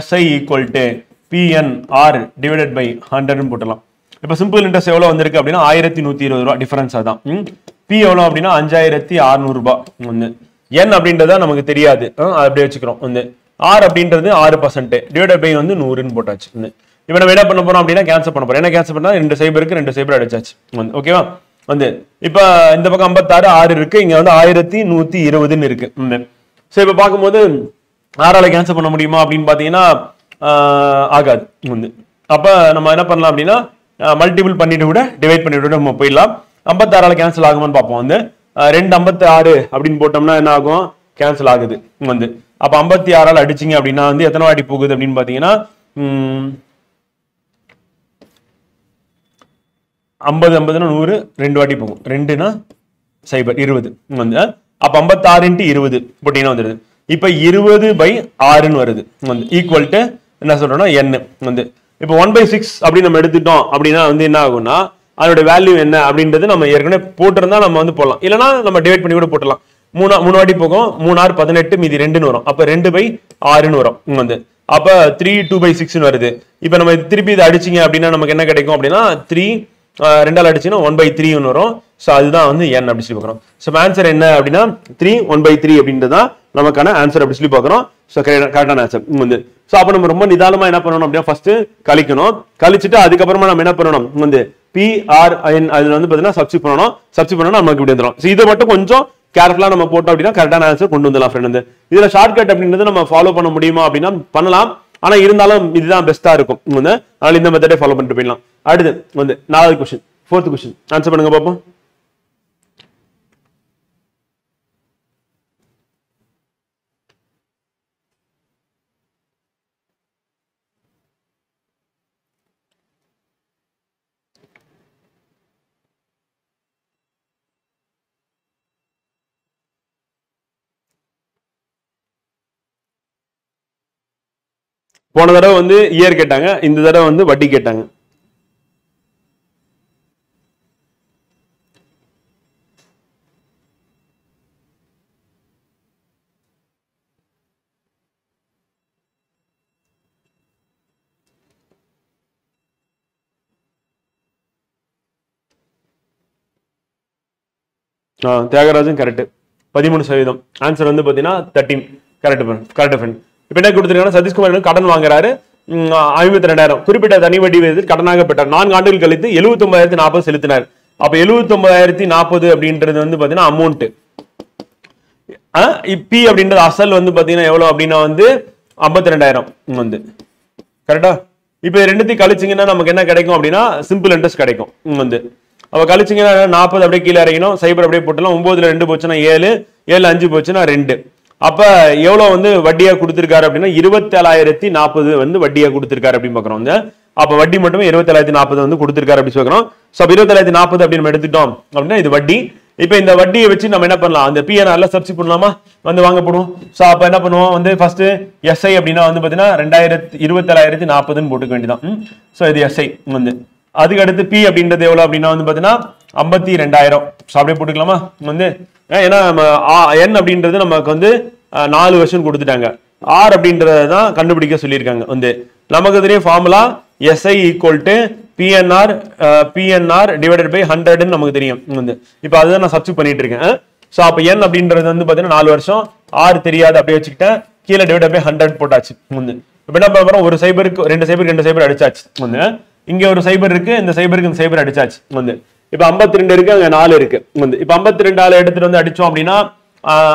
SI equal to PNR divided by 100 போட்டலாம். இப்போ சிம்பிள் இன்ட்ரெஸ்ட் எவ்வளோ வந்திருக்கு அப்படின்னா 1120 ரூபா டிஃபரன்ஸ் அதான். பி எவ்வளோ அப்படின்னா 5600 ரூபாய். வந்து N அப்படின்றத நமக்கு தெரியாது, அப்படியே வச்சுக்கிறோம். வந்து R அப்படின்றது 6% டிவைடட் பை வந்து 100ன்னு போட்டாச்சு. இப்போ நம்ம என்ன பண்ண போறோம் அப்படின்னா கேன்சல் பண்ண போறோம். என்ன கேன்சல் பண்ணா 2 சைபருக்கு 2 சைபர் அடிச்சாச்சு. வந்து ஓகேவா? வந்து இப்போ இந்த பக்கம் 56 6 இருக்கு, இங்க வந்து 1120ன்னு இருக்கு. ஸோ இப்போ பார்க்கும்போது 6ஆல கேன்சல் பண்ண முடியுமா அப்படின்னு பார்த்தீங்கன்னா ஆகாது. வந்து அப்போ நம்ம என்ன பண்ணலாம் அப்படின்னா மல்டிபிள் பண்ணிட்டு விட டிவைட் பண்ணிட்டு விட நம்ம போயிடலாம். 56ஆல கேன்சல் ஆகுமான்னு பார்ப்போம். வந்து 256 அப்படின்னு போட்டோம்னா என்ன ஆகும்? கேன்சல் ஆகுது. வந்து அப்போ 56ஆல அடிச்சிங்க அப்படின்னா வந்து எத்தனை வாட்டி போகுது அப்படின்னு பார்த்தீங்கன்னா 50 50னா 100 2 வாட்டி போகும். 2னா 0 20. வந்து அப்போ 56 × 20 போட்டீங்கன்னா வந்துடுது. இப்போ 20/6ன்னு வருது. வந்து ஈக்குவல் டு என்ன சொல்றோம்னா n. வந்து இப்போ 1/6 அப்படின்னு நம்ம எடுத்துட்டோம் அப்படின்னா வந்து என்ன ஆகும்னா அதோட வேல்யூ என்ன அப்படின்றது நம்ம ஏற்கனவே போட்டிருந்தா நம்ம வந்து போடலாம், இல்லைன்னா நம்ம டிவைட் பண்ணி கூட போட்டலாம். 3 வாட்டி போகும். 3 6 18 மீதி 2ன்னு வரும். அப்போ 2/6ன்னு வரும். வந்து அப்போ 3 2/6ன்னு வருது. இப்போ நம்ம திருப்பி இதை அடிச்சிங்க அப்படின்னா நமக்கு என்ன கிடைக்கும் அப்படின்னா 3 2ஆல் அடிச்சுன்னா 1/3ன்னு வரும். ஸோ அதுதான் வந்து n அப்படி சொல்லி பார்க்குறோம். ஸோ ஆன்சர் என்ன அப்படின்னா 3 1/3 அப்படின்றதான் நமக்கான ஆன்சர் அப்படி சொல்லி பார்க்குறோம். ஸோ கரெக்டான ஆன்சர். வந்து ஸோ அப்போ நம்ம ரொம்ப நிதானமாக என்ன பண்ணணும் அப்படின்னா ஃபர்ஸ்ட் கழிக்கணும். கழிச்சுட்டு அதுக்கப்புறமா நம்ம என்ன பண்ணணும்? வந்து PRN அதில் வந்து பார்த்தீங்கன்னா சப்ஸ்டிட் பண்ணணும். சப்ஸ்டிட் பண்ணணும் நமக்கு இப்படி வந்துடும். ஸோ இதை மட்டும் கொஞ்சம் கேர்ஃபுல்லாக நம்ம போட்டோம் அப்படின்னா கரெக்டான ஆன்சர் கொண்டு வந்துடலாம் ஃப்ரெண்ட். வந்து இதில் ஷார்ட்கட் அப்படின்றது நம்ம ஃபாலோ பண்ண முடியுமா அப்படின்னா பண்ணலாம், ஆனா இருந்தாலும் இதுதான் பெஸ்டா இருக்கும். அதனால இந்த மெத்தடை ஃபாலோ பண்ணிட்டு போயிடலாம். அடுத்து வந்து 4வது क्वेश्चन 4th क्वेश्चन ஆன்சர் பண்ணுங்க பாப்போம். போன தடவை வந்து இயர் கேட்டாங்க, இந்த தடவை வந்து வட்டி கேட்டாங்க. தியாகராஜன் கரெக்ட் 13%. ஆன்சர் வந்து பாத்தீங்கன்னா 13 கரெக்ட் ஃப்ரெண்ட். இப்ப என்ன கொடுத்திருக்காங்க? சதீஷ்குமார் கடன் வாங்குறாரு 52,000 குறிப்பிட்ட தனி வட்டி விகிதத்தில் கடனாக பெற்றார். 4 ஆண்டுகள் கழித்து 79,040 செலுத்தினார். அப்ப 79,040 அப்படின்றது வந்து பாத்தீங்கன்னா அமௌண்ட். பி அப்படின்றது அசல் வந்து பாத்தீங்கன்னா எவ்வளவு அப்படின்னா வந்து 52,000 வந்து கரெக்டா. இப்ப ரெண்டுத்தையும் கழிச்சிங்கன்னா நமக்கு என்ன கிடைக்கும் அப்படின்னா சிம்பிள் இன்ட்ரெஸ்ட் கிடைக்கும். வந்து அப்ப கழிச்சிங்கன்னா 40 அப்படியே கீழே இறங்கணும், சைபர் அப்படியே போட்டலாம். 9ல 2 போச்சுன்னா 7, 7 5 போச்சுன்னா 2. அப்ப எவ்வளவு வந்து வட்டியா கொடுத்திருக்காரு அப்படின்னா 27,040 வந்து வட்டியா கொடுத்திருக்காரு அப்படின்னு பாக்குறோம். அப்ப வட்டி மட்டுமே 27,040 வந்து கொடுத்திருக்காரு அப்படின்னு சொல்றோம். சோ 27,040 அப்படின்னு நம்ம எடுத்துட்டோம் அப்படின்னா இது வட்டி. இப்ப இந்த வட்டியை வச்சு நம்ம என்ன பண்ணலாம்? அந்த PNRல சப்ஸ்டிட் பண்ணலாமா? வந்து வாங்க போடுவோம். சோ அப்ப என்ன பண்ணுவோம்? வந்து ஃபர்ஸ்ட் SI அப்படின்னா வந்து பாத்தீங்கன்னா 27,040 போட்டுக்க வேண்டியதான். சோ இது SI. வந்து அதுக்கு அடுத்து P அப்படின்றது எவ்வளவு அப்படின்னா வந்து பாத்தீங்கன்னா 52,000. அப்படியே போட்டுக்கலாமா? வந்து ஏன்னா N அப்படின்றது நமக்கு வந்து 4 வருஷம் கொடுத்துட்டாங்க. R அப்படின்றதான் கண்டுபிடிக்க சொல்லியிருக்காங்க. வந்து நமக்கு தெரியும் formula SI equal to PNR divided by 100 நமக்கு தெரியும். வந்து இப்போ அதுதான் நான் சப்ஸ்டிட் பண்ணிட்டு இருக்கேன். ஸோ அப்போ N அப்படின்றது வந்து பாத்தீங்கன்னா 4 வருஷம், R தெரியாது அப்படியே வச்சுக்கிட்டேன், கீழே டிவைடட் பை 100 போட்டாச்சு. வந்து இப்போ என்ன பண்ண போறோம்? ஒரு சைபருக்கு 2 சைபர் அடிச்சாச்சு. வந்து இங்க ஒரு சைபர் இருக்கு, இந்த சைபருக்கு இந்த சைபர் அடிச்சாச்சு. வந்து இப்ப 52 இருக்கு, அங்க 4 இருக்கு. வந்து இப்ப 52 எடுத்துட்டு வந்து அடிச்சோம் அப்படின்னா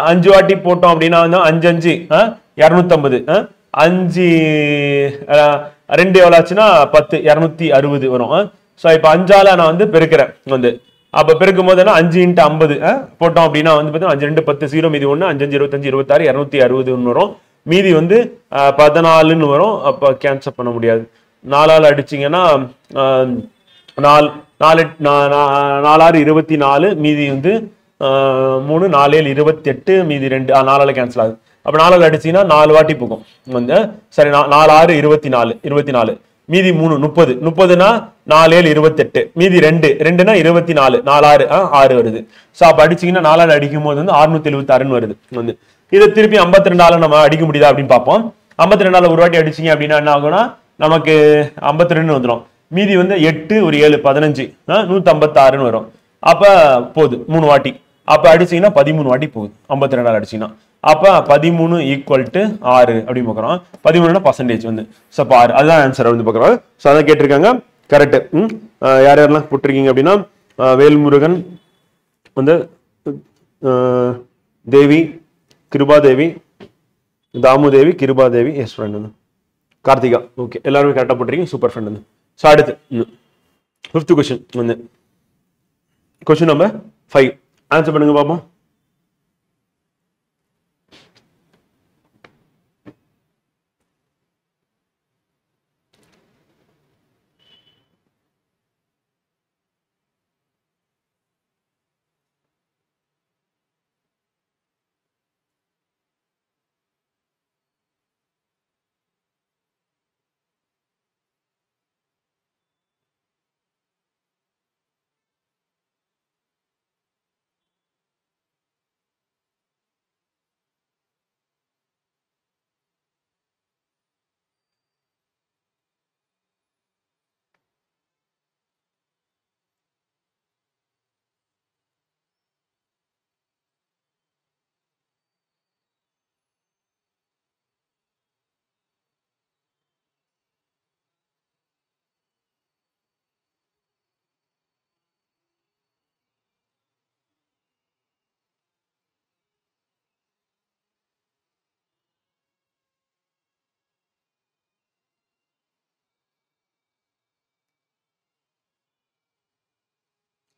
5 வாட்டி போட்டோம் அப்படின்னா 5 5 250 5 2 எவ்வளவு ஆச்சுன்னா 10 260 வரும். சோ இப்ப 5ஆல நான் வந்து பெருக்கிறேன். வந்து அப்ப பெருக்கும் போது 5 × 50 போட்டோம் அப்படின்னா வந்து பாத்தீங்கன்னா 5 2 10 0 மீதி 1 5 5 25 26 260 வரும். மீதி வந்து 14ன்னு வரும். அப்ப கேன்சல் பண்ண முடியாது. 4ஆல அடிச்சீங்கன்னா 4 4 6 24 மீதி வந்து 3 4 7 28 மீதி 2 4ஆல கேன்சல் ஆகுது. அப்ப 4ஆல அடிச்சீங்கன்னா 4 வாட்டி போகும். வந்து சரி 4 6 24 மீதி 3 30 30னா 4 7 28 மீதி 2 2னா 24 4 6 6 வருது. சோ அப்ப அடிச்சீங்கன்னா 4ஆல அடிக்கும் போது வந்து 676 வருது. வந்து இதை திருப்பி 52 நம்ம அடிக்க முடியுதா அப்படின்னு பார்ப்போம். 52 ஒரு வாட்டி அடிச்சிங்க அப்படின்னா என்ன ஆகும்னா நமக்கு 52 வந்துடும். மீதி வந்து 8 ஒரு 7 15 156 வரும். அப்ப போகுது 3 வாட்டி. அப்ப அடிச்சீங்கன்னா 13 வாட்டி போகுது 52 அடிச்சீங்கன்னா. அப்ப 13 ஈக்குவல் டு 6 அப்படின்னு பார்க்குறோம். 13 பர்சன்டேஜ் வந்து ஸோ 6 அதுதான் ஆன்சர் வந்து பார்க்குறோம். ஸோ அதான் கேட்டிருக்காங்க. கரெக்ட். யார் யாரெல்லாம் போட்டிருக்கீங்க அப்படின்னா வேல்முருகன் வந்து தேவி கிருபாதேவி தாமுதேவி கிருபாதேவி எஸ் ஃப்ரெண்ட் வந்து கார்த்திகா. ஓகே எல்லாருமே கரெக்டாக போட்டிருக்கீங்க. சூப்பர் ஃப்ரெண்ட் வந்து. ஸோ அடுத்து 5th கொஸ்டின் வந்து கொஸ்டின் நம்பர் 5 ஆன்சர் பண்ணுங்க பார்ப்போம்.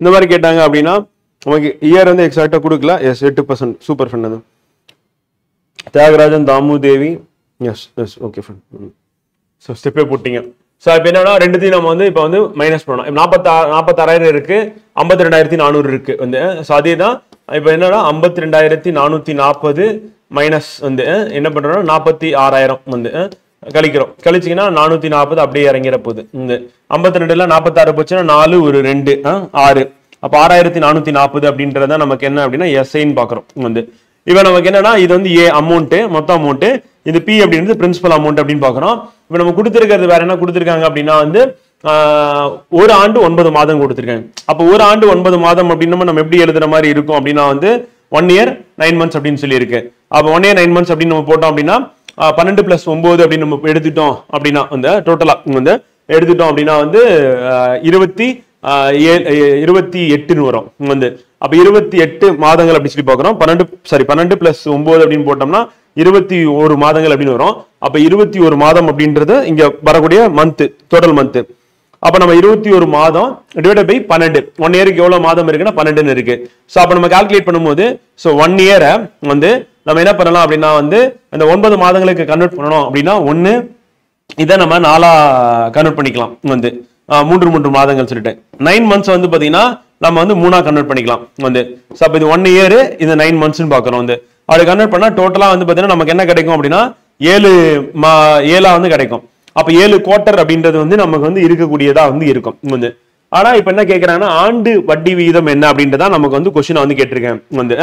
இந்த மாதிரி கேட்டாங்க அப்படின்னா நமக்கு இயர் வந்து எக்ஸாக்டா கொடுக்கல. எஸ் 8% சூப்பர் ஃப்ரெண்ட் அது. Thiyagarajan Thamudevi yes yes okay friend. So ஸ்டெப்பே போட்டிங்க. ஸோ இப்போ என்னன்னா ரெண்டுத்தையும் நம்ம வந்து இப்போ வந்து மைனஸ் பண்ணணும். 46,000 இருக்கு 52,400 இருக்கு வந்து. ஸோ அதே தான் இப்போ என்னன்னா 52,440 மைனஸ் வந்து என்ன பண்றோம்னா 46,000 வந்து கழிக்கிறோம். கழிச்சிங்கன்னா 440 அப்படியே இறங்கிற போகுது. இந்த 52ல 46 போச்சுன்னா 4 ஒரு 2 6. அப்போ 6,440 அப்படின்றத நமக்கு என்ன அப்படின்னா எஸ்ஐன்னு பார்க்குறோம் வந்து. இப்போ நமக்கு என்னன்னா இது வந்து ஏ அமௌண்ட் மொத்த அமௌண்ட், இது பி அப்படின்றது பிரின்சிபல் அமௌண்ட் அப்படின்னு பார்க்குறோம். இப்போ நம்ம கொடுத்துருக்கிறது வேற என்ன கொடுத்துருக்காங்க அப்படின்னா வந்து 1 ஆண்டு 9 மாதம் கொடுத்துருக்காங்க. அப்போ 1 ஆண்டு 9 மாதம் அப்படின்னா நம்ம எப்படி எழுதுற மாதிரி இருக்கும் அப்படின்னா வந்து 1 year 9 months அப்படின்னு சொல்லி இருக்கு. அப்போ 1 year 9 months அப்படின்னு நம்ம போட்டோம் அப்படின்னா 12 + 9 அப்படின்னு நம்ம எடுத்துட்டோம் அப்படின்னா வந்து டோட்டலா வந்து எடுத்துட்டோம் அப்படின்னா வந்து 28 வரும் வந்து. அப்ப 28 மாதங்கள் அப்படி சொல்லி பார்க்கிறோம். 12 + 9 அப்படின்னு போட்டோம்னா 21 மாதங்கள் அப்படின்னு வரும். அப்ப 21 மாதம் அப்படின்றது இங்க வரக்கூடிய மந்த் டோட்டல் மந்த். அப்ப நம்ம 21 மாதம் டிவைடட் பை 12. 1 இயருக்கு எவ்வளவு மாதம் இருக்குன்னா 12 இருக்கு. சோ அப்ப நம்ம கால்குலேட் பண்ணும்போது 1 இயரை வந்து நம்ம என்ன பண்ணலாம் அப்படின்னா வந்து அந்த 9 மாதங்களுக்கு கன்வெர்ட் பண்ணணும் அப்படின்னா 1 இதை நம்ம 4ஆ கன்வெர்ட் பண்ணிக்கலாம் வந்து 3 மாதங்கள் சொல்லிட்டு. 9 months வந்து பாத்தீங்கன்னா நம்ம வந்து 3ஆ கன்வெர்ட் பண்ணிக்கலாம் வந்து. சோ அப்ப இது 1 இயர் இது 9 months பாக்குறோம் வந்து. அப்படி கன்வெர்ட் பண்ணா டோட்டலா வந்து பாத்தீங்கன்னா நமக்கு என்ன கிடைக்கும் அப்படின்னா 7 வந்து கிடைக்கும். அப்ப 7 குவார்டர் அப்படின்றது வந்து நமக்கு வந்து இருக்கக்கூடியதா வந்து இருக்கும் வந்து. ஆனா இப்ப என்ன கேக்குறாங்கன்னா ஆண்டு வட்டி விகிதம் என்ன அப்படின்றதா நமக்கு வந்து கொஸ்டின் வந்து கேட்டிருக்கேன் வந்து.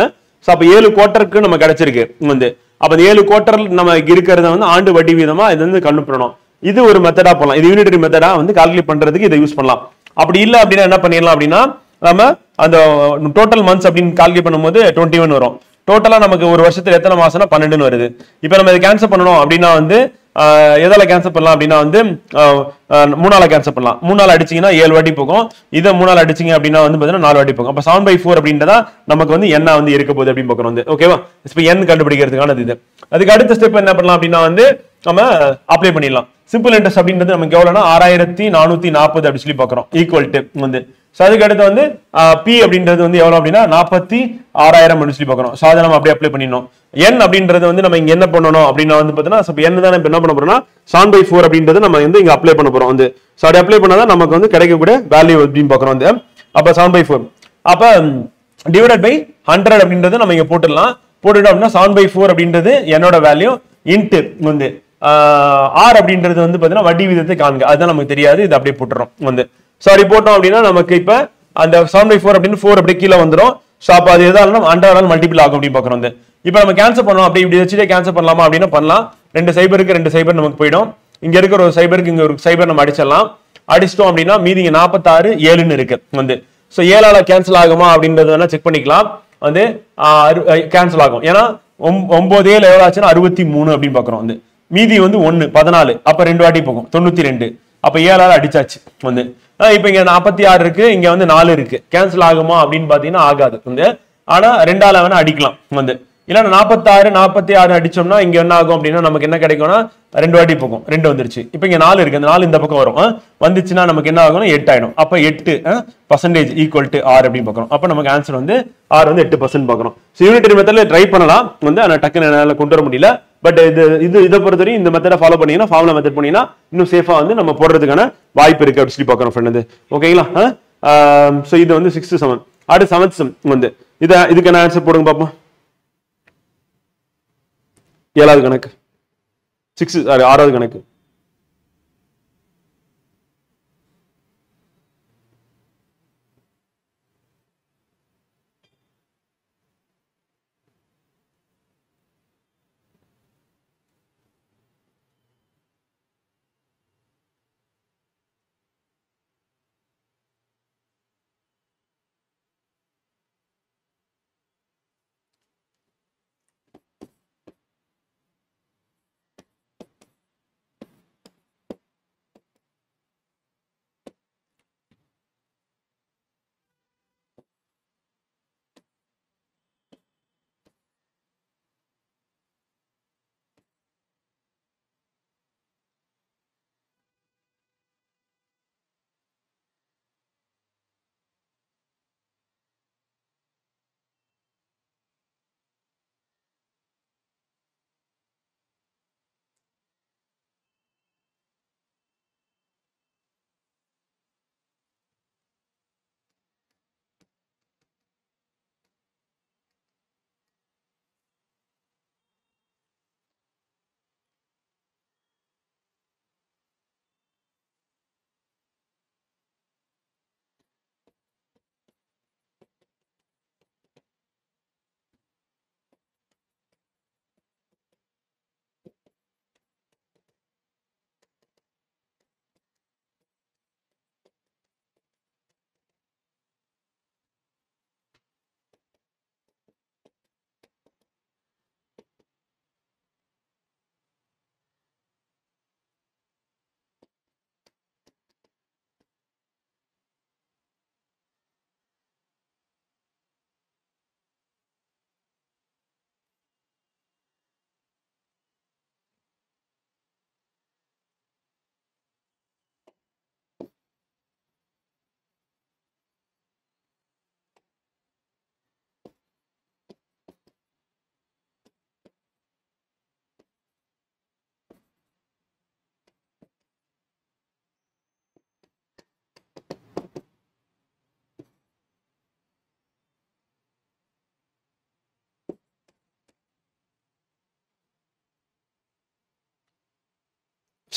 சோ அப்ப 7 குவார்டருக்கு நம்ம கிடைச்சிருக்கு வந்து. அப்ப 7 குவார்டர் நம்ம இருக்கிறத வந்து ஆண்டு வட்டி வீதமா இது வந்து கன்வெர்ட் பண்ணணும். இது ஒரு மெத்தடா போலாம். இது யூனிட்டரி மெத்தடா வந்து கால்குலேட் பண்றதுக்கு இதை யூஸ் பண்ணலாம். அப்படி இல்ல அப்படின்னா என்ன பண்ணிடலாம் அப்படின்னா நம்ம அந்த டோட்டல் மந்த்ஸ் அப்படின்னு கால்குலேட் பண்ணும்போது 21 வரும். டோட்டலா நமக்கு ஒரு வருஷத்துல எத்தனை மாசம்னா 12 வருது. இப்ப நம்ம இதை கேன்சல் பண்ணணும் அப்படின்னா வந்து எதால கேன்சல் பண்ணலாம் அப்படின்னா வந்து 3ஆல கேன்சல் பண்ணலாம். 3ஆல அடிச்சீங்கன்னா 7 வாட்டி போகும். இதை 3ஆல அடிச்சீங்க அப்படின்னா வந்து பாத்தீங்கன்னா 4 வாட்டி போகும். அப்ப 7/4 அப்படின்றதா நமக்கு வந்து என்ன வந்து இருக்க போகுது அப்படின்னு பார்க்கணும் வந்து. ஓகேவா? இப்ப n கண்டுபிடிக்கிறதுக்கானது இது. அதுக்கு அடுத்த ஸ்டெப் என்ன பண்ணலாம் அப்படின்னா வந்து நம்ம அப்ளை பண்ணிடலாம். சிம்பிள் இன்ட்ரெஸ்ட் அப்படின்றது நமக்கு எவ்வளவுனா 6,440 அப்படி சொல்லி பார்க்கிறோம் ஈக்குவல் டு வந்து. சோ அதுக்கு அடுத்து வந்து பி அப்படின்றது வந்து எவ்வளவு அப்படின்னா 46,000 அப்படின்னு சொல்லி பார்க்கிறோம். சோ அதை நம்ம அப்படியே அப்ளை பண்ணிடணும். n அப்படின்றது வந்து நம்ம இங்க என்ன பண்ணணும் அப்படின்னா வந்து பாத்தீங்கன்னா n தான் என்ன பண்ண போறோம்னா 7/4 அப்படின்றது நம்ம வந்து இங்க அப்ளை பண்ண போறோம் வந்து. சோ அதை அப்ளை பண்ணாதான் நமக்கு வந்து கிடைக்கக்கூடிய வேல்யூ அப்படின்னு பார்க்கிறோம் வந்து. அப்ப 7/4 அப்ப டிவைடட் பை 100 அப்படின்றது நம்ம இங்க போட்டுடலாம். போட்டுட்டோம் அப்படின்னா 7/4 அப்படின்றது என்னோட வேல்யூ இன்ட்டு வந்து ஆர் அப்படின்றது வந்து பாத்தீங்கன்னா வட்டி விகிதத்தை காண்க. அதுதான் நமக்கு தெரியாது. இது அப்படியே போட்டுறோம் வந்து. சாரி போட்டோம் அப்படின்னா நமக்கு இப்ப அந்த 7/4 அப்படின்னு 4 அப்படியே கீழே வந்துடும். சோ அப்ப அது எதாலும் 100 மல்டிபிள் ஆகும் அப்படின்னு பாக்குறோம் வந்து. இப்போ நம்ம கேன்சல் பண்ணலாம், அப்படி இப்படி வச்சுட்டே கேன்சல் பண்ணலாமா அப்படின்னா பண்ணலாம். 2 சைபருக்கு 2 சைபர் நமக்கு போயிடும். இங்க இருக்கிற ஒரு சைபருக்கு இங்க ஒரு சைபர் நம்ம அடிச்சிடலாம். அடிச்சிட்டோம் அப்படின்னா மீதி 46 7ன்னு இருக்கு வந்து. ஸோ 7ஆல கேன்சல் ஆகுமா அப்படின்றது வேணா செக் பண்ணிக்கலாம். வந்து கேன்சல் ஆகும். ஏன்னா 9 7 எவ்வளவு ஆச்சுன்னா 63 அப்படின்னு பாக்குறோம். வந்து மீதி வந்து 1 14, அப்ப 2 வாட்டி போகும் 92. அப்ப 7ஆல அடிச்சாச்சு வந்து. இப்ப இங்க 46 இருக்கு, இங்க வந்து 4 இருக்கு. கேன்சல் ஆகுமா அப்படின்னு பாத்தீங்கன்னா ஆகாது வந்து. ஆனா 2ஆல வேணா அடிக்கலாம் வந்து. இல்லைன்னா 46 46 அடிச்சோம்னா இங்க என்ன ஆகும் அப்படின்னா நமக்கு என்ன கிடைக்கும்னா 2 வாட்டி போகும், 2 வந்துருச்சு. இப்ப இங்க 4 இருக்கு, அந்த 4 இந்த பக்கம் வரும். வந்துச்சுன்னா நமக்கு என்ன ஆகும்னா 8 ஆயிடும். அப்ப 8% ஈக்குவல் டு R அப்படின்னு பாக்குறோம். அப்ப நமக்கு ஆன்சர் வந்து R வந்து 8% பாக்குறோம். யூனிட்டரி மெத்தட்ல ட்ரை பண்ணலாம் வந்து, ஆனா டக்குன்னு என்னால கொண்டு வர முடியல. பட் இதை பொறுத்தவரையும் இந்த மெத்தடை ஃபாலோ பண்ணீங்கன்னா, ஃபார்முலா மெத்தட் பண்ணீங்கன்னா இன்னும் சேஃபா வந்து நம்ம போடுறதுக்கான வாய்ப்பு இருக்கு அப்படின்னு சொல்லி பாக்குறோம் ஃப்ரெண்ட். ஓகேங்களா? சோ இது வந்து 6th sum. அடுத்து 7th sum வந்து இதுக்கு என்ன ஆன்சர் போடுங்க பாப்போம். 7வது கணக்கு 6வது கணக்கு.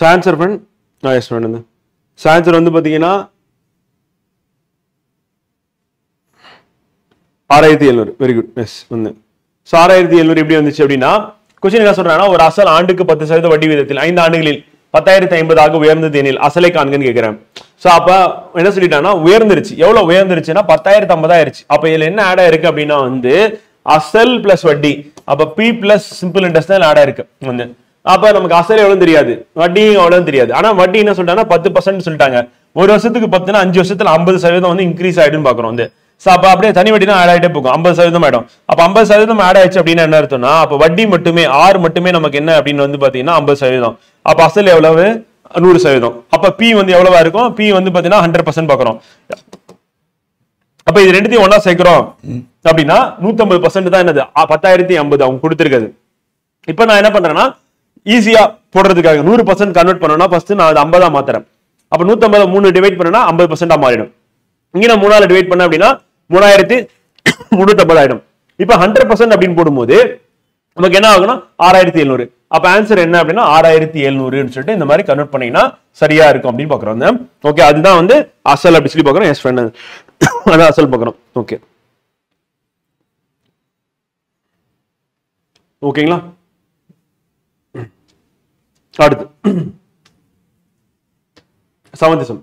Answer friend, yes friend. Answer வந்து பாத்தீங்கன்னா 6700. Very good. எஸ் வந்து 6700 எப்படி வந்துச்சு அப்படின்னா, கொஸ்டின் என்ன சொல்றாங்கன்னா, ஒரு அசல் ஆண்டுக்கு 10% வட்டி விகிதத்தில் 5 ஆண்டுகளில் 10,050 ஆக உயர்ந்தது எனில் அசலை காண்கன்னு கேட்கிறேன். சோ அப்ப என்ன சொல்லிட்டாங்கன்னா உயர்ந்துருச்சு. எவ்வளவு உயர்ந்துருச்சுன்னா 10,050 ஆயிருச்சு. அப்ப இதுல என்ன ஆட் ஆயிருக்கு அப்படின்னா வந்து அசல் பிளஸ் வட்டி. அப்ப பி பிளஸ் சிம்பிள் இன்ட்ரெஸ்ட் தான் ஆட் ஆயிருக்கு வந்து. அப்ப நமக்கு அசல் எவ்வளவு தெரியாது, வட்டியும் எவ்வளவு தெரியாது. ஆனா வட்டி என்ன சொல்லிட்டாங்கன்னா 10% சொல்லிட்டாங்க. ஒரு வருஷத்துக்கு 10னா 5 வருஷத்துல 50% வந்து இன்க்ரீஸ் ஆயிடுன்னு பாக்குறோம் வந்து. அப்ப அப்படியே தனி வட்டி தான் ஆட் ஆயிட்டே போகும். 50% ஆயிடும். அப்ப 50% ஆட் ஆயிடுச்சு அப்படின்னா என்ன அர்த்தம்னா, அப்ப வட்டி மட்டுமே R மட்டுமே நமக்கு என்ன அப்படின்னு வந்து பாத்தீங்கன்னா 50%. அப்ப அசல் எவ்வளவு 100%. அப்ப பி வந்து எவ்வளவா இருக்கும், பி வந்து பாத்தீங்கன்னா 100% பாக்குறோம். அப்ப இது ரெண்டுத்தையும் ஒன்னா சேர்க்கிறோம் அப்படின்னா 150% தான் என்னது 10,050 அவங்க கொடுத்திருக்காது. இப்ப நான் என்ன பண்றேன்னா ஈஸியா போடுறதுக்காக 100% கன்வெர்ட் பண்ணணும்னா ஃபர்ஸ்ட் நான் அதை 50 மாத்துறேன். அப்ப 150 3 டிவைட் பண்ணா 50% மாறிடும். இங்க நான் 3ஆல டிவைட் பண்ண அப்படின்னா 3350 ஆயிடும். இப்ப 100% அப்படின்னு போடும்போது நமக்கு என்ன ஆகும்னா 6700. அப்ப ஆன்சர் என்ன அப்படின்னா 6700 சொல்லிட்டு இந்த மாதிரி கன்வெர்ட் பண்ணீங்கன்னா சரியா இருக்கும் அப்படின்னு பாக்குறோம். ஓகே, அதுதான் வந்து அசல் அப்படி சொல்லி பாக்குறோம். எஸ் ஃப்ரெண்ட், அதான் அசல் பாக்குறோம். ஓகே, ஓகேங்களா? அடுத்து 7th sum.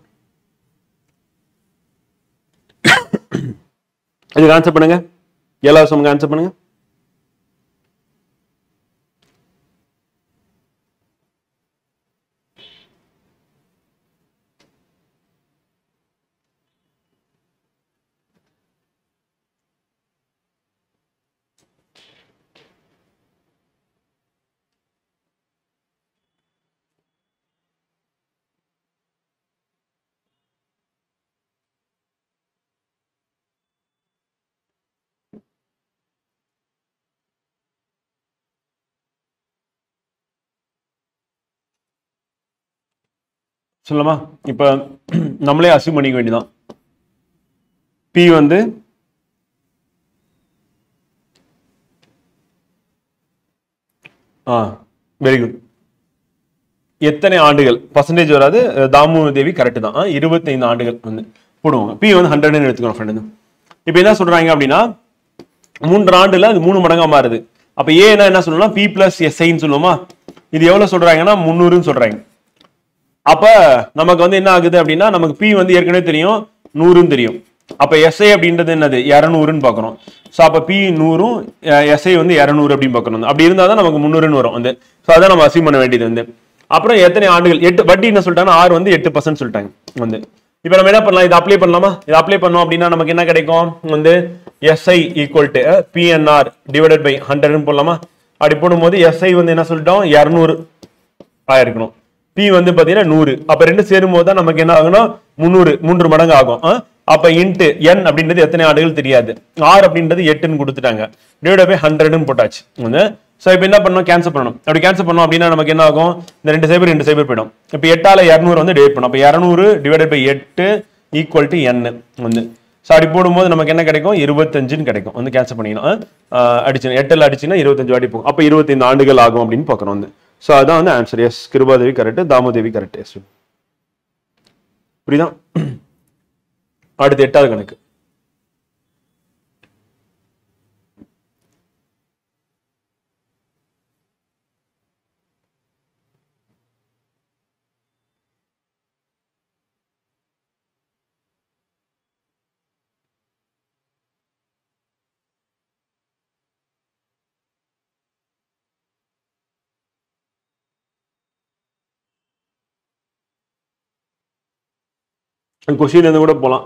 இதுக்கு ஆன்சர் பண்ணுங்க. 7வது சம்க்கு ஆன்சர் பண்ணுங்க. சொல்லலாமா? இப்ப நம்மளே அசியூம் பண்ணிக்க வேண்டியதான். P வந்து வெரி குட். எத்தனை ஆண்டுகள் பர்சன்டேஜ் வராது, தாமு தேவி கரெக்ட் தான். 25 ஆண்டுகள் வந்து போடுவாங்க. P வந்து 100ன்னு எடுத்துக்கணும் ஃப்ரெண்ட். இப்போ என்ன சொல்றாங்க அப்படின்னா 3 ஆண்டுல அது 3 மடங்கா மாறுது. அப்ப ஏ என்ன சொல்லணும்னா P பிளஸ் எஸ்ஐன்னு சொல்லுவோமா? இது எவ்வளவு சொல்றாங்கன்னா 300ன்னு சொல்றாங்க. அப்ப நமக்கு வந்து என்ன ஆகுது அப்படின்னா நமக்கு P வந்து ஏற்கனவே தெரியும் 100ன்னு தெரியும். அப்ப எஸ்ஐ அப்படின்றது என்னது 200ன்னு பார்க்கணும். ஸோ அப்ப P 100ம் எஸ்ஐ வந்து 200 அப்படின்னு பார்க்கணும். அப்படி இருந்தால் தான் நமக்கு 300ன்னு வரும் வந்து. ஸோ அதான் நம்ம அசீவ் பண்ண வேண்டியது வந்து. அப்புறம் எத்தனை ஆண்டுகள் 8 வட்டி என்ன சொல்லிட்டாங்கன்னா R வந்து 8% சொல்லிட்டாங்க வந்து. இப்போ நம்ம என்ன பண்ணலாம், இதை அப்ளை பண்ணலாமா? இதை அப்ளை பண்ணோம் அப்படின்னா நமக்கு என்ன கிடைக்கும் வந்து SI equal to PNR divided by 100ன்னு போடலாமா? அப்படி போடும்போது எஸ்ஐ வந்து என்ன சொல்லிட்டோம் 200 ஆயிருக்கணும். P வந்து பாத்தீங்கன்னா 100. அப்ப ரெண்டு சேரும் போது தான் நமக்கு என்ன ஆகும்னா 300 3 மடங்கு ஆகும். அப்ப இன்ட்டு n அப்படின்றது எத்தனை ஆண்டுகள் தெரியாது, R அப்படின்றது 8ன்னு கொடுத்துட்டாங்க, டிவைட் பை 100ன்னு போட்டாச்சு. ஸோ இப்போ என்ன பண்ணணும், கேன்சல் பண்ணணும். அப்படி கேன்சல் பண்ணோம் அப்படின்னா நமக்கு என்ன ஆகும், இந்த 2 சைபர் போயிடும். இப்போ 8ஆல 200 வந்து டிவைட் பண்ணும். அப்போ 200 divide by 8 equal to n வந்து. ஸோ அப்படி போடும்போது நமக்கு என்ன கிடைக்கும் 25ன்னு கிடைக்கும் வந்து. கேன்சல் பண்ணிக்கணும். அடிச்சு 8ல் அடிச்சுன்னா 25 வாட்டி போகும். அப்போ 25 ஆண்டுகள் ஆகும் அப்படின்னு பார்க்கணும் வந்து. ஸோ அதான் வந்து answer. Yes, Kirubadevi correct, Thamodevi correct. Yes, புரியுதா? அடுத்து 8வது கணக்கு. கொஸ்டின் இருந்து கூட போலாம்.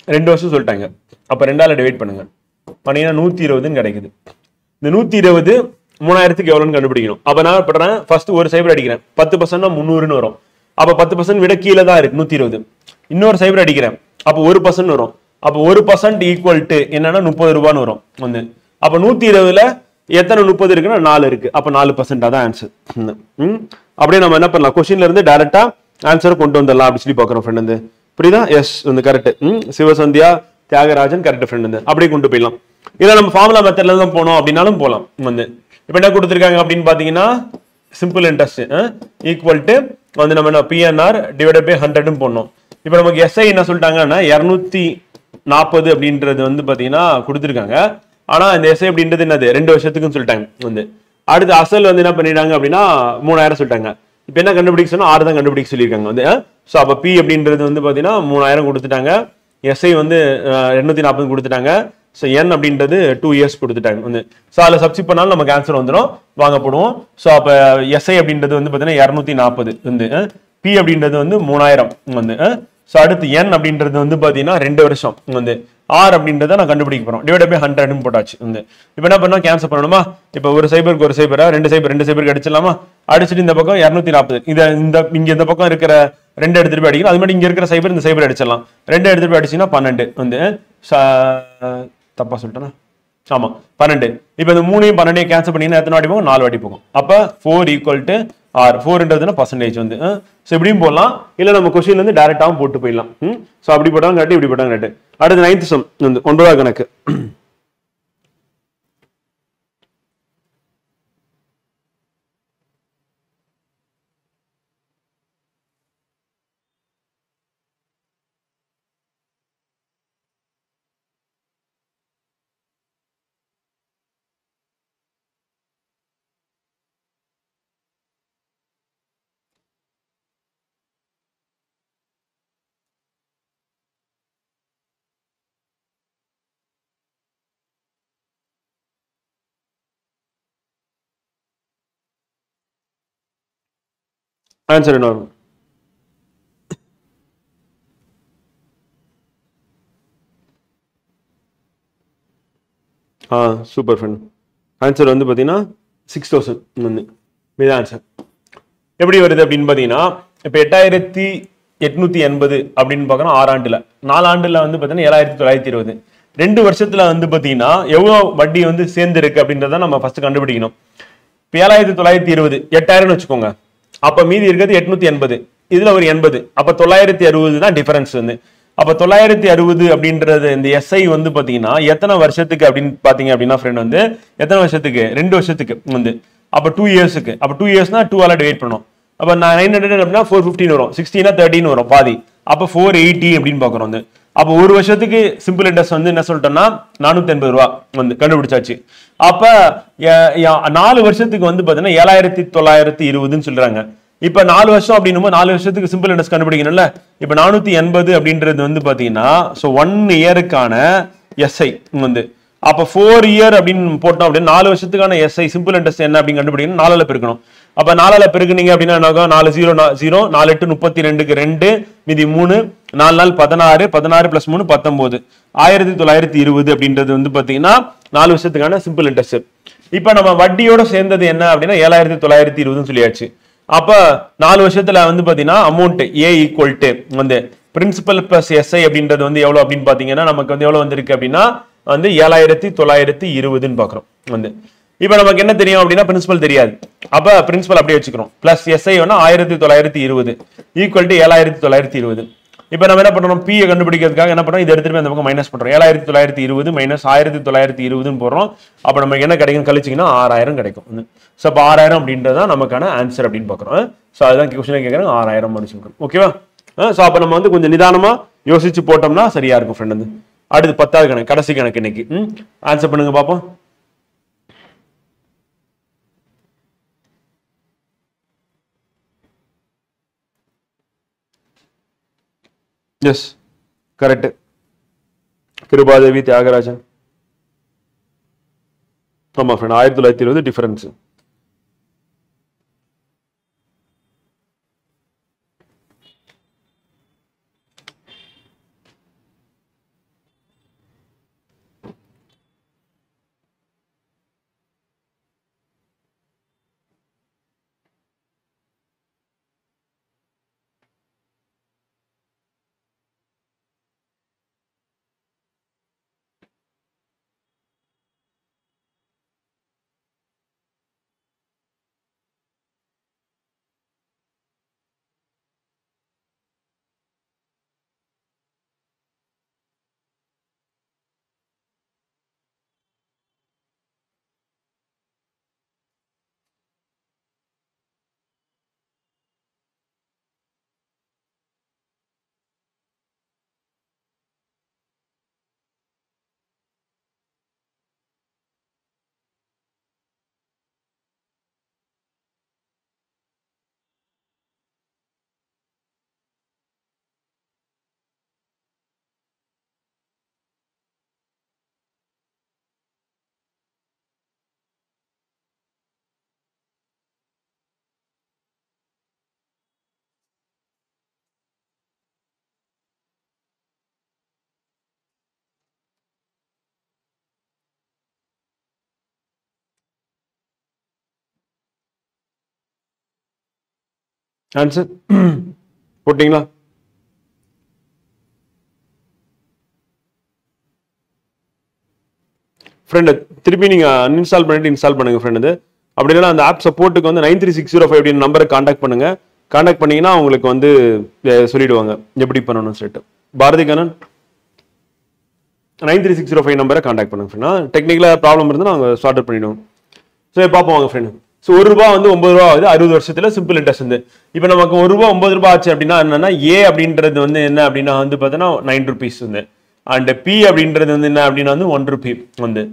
ரெண்டு வருஷம் சொல்லிட்டாங்க. அப்ப 2ஆல டிவைட் பண்ணுங்க, பண்ணீங்கன்னா 120ன்னு கிடைக்குது. இந்த 120 3000க்கு எவ்வளவுன்னு கண்டுபிடிக்கணும். அப்ப நான் பண்றேன், ஃபர்ஸ்ட் ஒரு சைபர் அடிக்கிறேன், 10% 300ன்னு வரும். அப்ப 10% விட கீழே தான் இருக்கு 120. இன்னொரு சைபர் அடிக்கிறேன், அப்ப 1% வரும். அப்ப 1% ஈக்குவல் டு என்னன்னா 30 ரூபான்னு வரும் வந்து. அப்ப 120ல எத்தனை 30 இருக்குன்னா 4 இருக்கு. அப்ப 4% தான் ஆன்சர். அப்படியே நம்ம என்ன பண்ணலாம், கொஸ்டின்ல இருந்து டைரக்டா ஆன்சர் கொண்டு வந்துடலாம் அப்படி சொல்லி பாக்குறோம் ஃப்ரெண்ட் வந்து. புரியுதா? எஸ் வந்து கரெக்ட். சிவசந்தியா தியாகராஜன் கரெக்ட் ஃப்ரெண்ட் வந்து. அப்படியே கொண்டு போயிடலாம். இல்ல நம்ம ஃபார்முலா மெத்தட்ல தான் போனோம் அப்படின்னாலும் போலாம் வந்து. இப்ப என்ன கொடுத்துருக்காங்க அப்படின்னு பாத்தீங்கன்னா சிம்பிள் இன்ட்ரெஸ்ட் ஈக்குவல் டு வந்து நம்ம பிஎன்ஆர் டிவைடட் பை 100ன்னு போடணும். இப்ப நமக்கு எஸ்ஐ என்ன சொல்லிட்டாங்கன்னா 240 அப்படின்றது வந்து பாத்தீங்கன்னா கொடுத்துருக்காங்க. ஆனா இந்த எஸ்ஐ அப்படின்றது என்னது 2 வருஷத்துக்குன்னு சொல்லிட்டாங்க வந்து. அடுத்து அசல் வந்து என்ன பண்ணிட்டாங்க அப்படின்னா 3000 சொல்லிட்டாங்க. இப்ப என்ன கண்டுபிடிக்க சொன்னா 6 தான் கண்டுபிடிக்க சொல்லியிருக்காங்க வந்து. ஸோ அப்ப பி அப்படின்றது வந்து பாத்தீங்கன்னா 3000 கொடுத்துட்டாங்க, எஸ்ஐ வந்து 240 கொடுத்துட்டாங்க, ஸோ என் அப்படின்றது 2 இயர்ஸ் கொடுத்துட்டாங்க வந்து. ஸோ அதில் சப்ஸ்டிட் பண்ணாலும் நமக்கு ஆன்சர் வந்துடும், வாங்க போடுவோம். ஸோ அப்போ எஸ்ஐ அப்படின்றது வந்து பார்த்தீங்கன்னா 240 வந்து, பி அப்படின்றது வந்து 3000 வந்து. ஸோ அடுத்து என் அப்படின்றது வந்து பார்த்தீங்கன்னா 2 வருஷம் வந்து. ஆர் அப்படின்றத நான் கண்டுபிடிக்க போறோம், டிவைட் பை 100ன்னு போட்டாச்சு வந்து. இப்போ என்ன பண்ணோம், கேன்சல் பண்ணணுமா? இப்போ ஒரு சைபருக்கு ஒரு சைபரா, 2 சைபருக்கு அடிச்சிடலாமா? அடிச்சுட்டு இந்த பக்கம் 240, இங்க இந்த பக்கம் இருக்கிற 2 எடுத்துட்டு போய் அடிக்கணும். அது மாதிரி இங்க இருக்கிற சைபர் இந்த சைபர் அடிச்சிடலாம். 2 எடுத்துட்டு போய் அடிச்சீங்கன்னா 12 வந்து. தப்பா சொல்லிட்டேனா? ஆமா 12. இப்போ இந்த 3யும் 12யும் கேன்சல் பண்ணீங்கன்னா எத்தனை வாட்டி போகும், 4 வாட்டி போகும். அப்ப 4 ஈக்குவல் டு ஆர், 4ன்றதுன்னா பர்சன்டேஜ் வந்து. ஸோ இப்படியும் போடலாம், இல்ல நம்ம கொஸ்டின்ல இருந்து டைரக்டாவும் போட்டு போயிடலாம். ஸோ அப்படி போட்டாலும் கரெக்ட், இப்படி போட்டாலும் கரெக்ட். அடுத்து 9th சம் வந்து 9வது கணக்கு. ஆன்சர் என்ன வரும்? Super friend. ஆன்சர் வந்து பார்த்தீங்கன்னா 6000 வந்து இதுதான் ஆன்சர். எப்படி வருது அப்படின்னு பார்த்தீங்கன்னா இப்போ 8880 அப்படின்னு பார்க்குறோம் 6 ஆண்டுல. 4 ஆண்டுல வந்து பார்த்தீங்கன்னா 7920. 2 வருஷத்துல வந்து பார்த்தீங்கன்னா எவ்வளோ வட்டி வந்து சேர்ந்துருக்கு அப்படின்றத நம்ம ஃபர்ஸ்ட் கண்டுபிடிக்கணும். இப்போ 7920 8000 வச்சுக்கோங்க. அப்போ மீதி இருக்கிறது 880. இதுல ஒரு 80. அப்போ 960 தான் டிஃபரன்ஸ் வந்து. அப்ப 960 அப்படின்றது இந்த எஸ்ஐ வந்து பாத்தீங்கன்னா எத்தனை வருஷத்துக்கு அப்படின்னு பாத்தீங்க அப்படின்னா ஃப்ரெண்ட் வந்து எத்தனை வருஷத்துக்கு? 2 வருஷத்துக்கு வந்து. அப்ப 2 இயர்ஸுக்கு. அப்ப 2 இயர்ஸ்னா 2 ஆல டிவைட் பண்ணணும். அப்ப 900 அப்படின்னா 415 வரும். 16 13 வரும் பாதி. அப்ப 480 அப்படின்னு பாக்குறோம் வந்து. அப்ப ஒரு வருஷத்துக்கு சிம்பிள் இன்ட்ரெஸ்ட் வந்து என்ன சொல்லிட்டோம்னா 480 ரூபா வந்து கண்டுபிடிச்சாச்சு. அப்ப 4 வருஷத்துக்கு வந்து பாத்தீங்கன்னா 7920 சொல்றாங்க. இப்ப 4 வருஷம் அப்படின்னும் 4 வருஷத்துக்கு சிம்பிள் இன்ட்ரெஸ்ட் கண்டுபிடிக்கணும்ல. இப்ப 480 அப்படின்றது வந்து பாத்தீங்கன்னா 1 இயருக்கான எஸ்ஐ வந்து. அப்ப 4 இயர் அப்படின்னு போட்டோம் அப்படின்னா 4 வருஷத்துக்கான எஸ்ஐ சிம்பிள் இன்ட்ரெஸ்ட் என்ன அப்படின்னு கண்டுபிடிக்கணும். 4ஆல பெருக்கணும். அப்ப 4ஆல பெருக்குனீங்க அப்படின்னா 4 0 0 4 8 32க்கு 2 மீதி 3 4 4 16 16 + 3 19 1920 அப்படின்றது வந்து பாத்தீங்கன்னா 4 வருஷத்துக்கான சிம்பிள் இன்ட்ரெஸ்ட். இப்ப நம்ம வட்டியோட சேர்ந்தது என்ன அப்படின்னா 7920 சொல்லியாச்சு. அப்ப 4 வருஷத்துல வந்து பாத்தீங்கன்னா அமௌண்ட் ஏ ஈக்குவல் டு வந்து பிரின்சிபல் பிளஸ் எஸ்ஐ அப்படின்றது வந்து எவ்வளவு அப்படின்னு பாத்தீங்கன்னா நமக்கு வந்து எவ்வளவு வந்திருக்கு அப்படின்னா வந்து 7920 பாக்குறோம் வந்து. இப்ப நமக்கு என்ன தெரியும் அப்படின்னா பிரின்சிபல் தெரியாது. அப்ப பிரின்சிபல் அப்படியே வச்சுக்கிறோம். பிளஸ் எஸ்ஐ வேணா 1920 ஈக்குவல் டு 7920. இப்ப நம்ம என்ன பண்றோம்? பி கண்டுபிடிக்கிறதுக்காக என்ன பண்றோம்? இதை எடுத்துட்டு அந்த பக்கம் மைனஸ் பண்றோம். 7920 மைனஸ் 1920 போடுறோம். அப்ப நமக்கு என்ன கிடைக்கும்? கழிச்சிங்கன்னா 6000 கிடைக்கும். ஸோ அப்போ 6000 அப்படின்றது தான் நமக்கான ஆன்சர் அப்படின்னு பார்க்குறோம். ஸோ அதுதான் கொஸ்டினை கேட்குறாங்க 6000 அப்படின்னு. ஓகேவா? ஸோ அப்போ நம்ம வந்து கொஞ்சம் நிதானமா யோசிச்சு போட்டோம்னா சரியா இருக்கும் ஃப்ரெண்ட் வந்து. அடுத்து 10வது கணக்கு, கடைசி கணக்கு இன்னைக்கு. ஆன்சர் பண்ணுங்க பார்ப்போம். Yes correct. கிருபாதேவி தியாகராஜன். ஆமா ஃப்ரெண்ட் 1920 டிஃபரன்ஸ். ஆன்சர் போட்டீங்களா? ஃப்ரெண்ட் திருப்பி நீங்க அன்இன்ஸ்டால் பண்ணிட்டு இன்ஸ்டால் பண்ணுங்க ஃப்ரெண்ட். அப்படி இல்லைன்னா அந்த ஆப் சப்போர்ட்டுக்கு வந்து 93605 அப்படின்னு நம்பரை காண்டாக்ட் பண்ணுங்க. காண்டாக்ட் பண்ணீங்கன்னா உங்களுக்கு வந்து சொல்லிடுவாங்க எப்படி பண்ணணும்னு சொல்லிட்டு. பாரதி கண்ணன் 93605 நம்பரை காண்டாக்ட் பண்ணுங்க ஃப்ரெண்ட். டெக்னிக்கலாக ப்ராப்ளம் இருந்தால் நாங்கள் சார்ட் அவுட் பண்ணிடுவோம். ஸோ பார்ப்போம் வாங்க ஃப்ரெண்ட். ஸோ ₹1 வந்து 9 ரூபா ஆகுது 60 வருஷத்துல சிம்பிள் இன்ட்ரெஸ்ட் வந்து. இப்போ நமக்கு ₹1 9 ஆச்சு அப்படின்னா என்னன்னா ஏ அப்படின்றது வந்து என்ன அப்படின்னா வந்து பார்த்தீங்கன்னா ₹9 வந்து. அண்ட் பி அப்படின்றது வந்து என்ன அப்படின்னா வந்து ₹1 வந்து.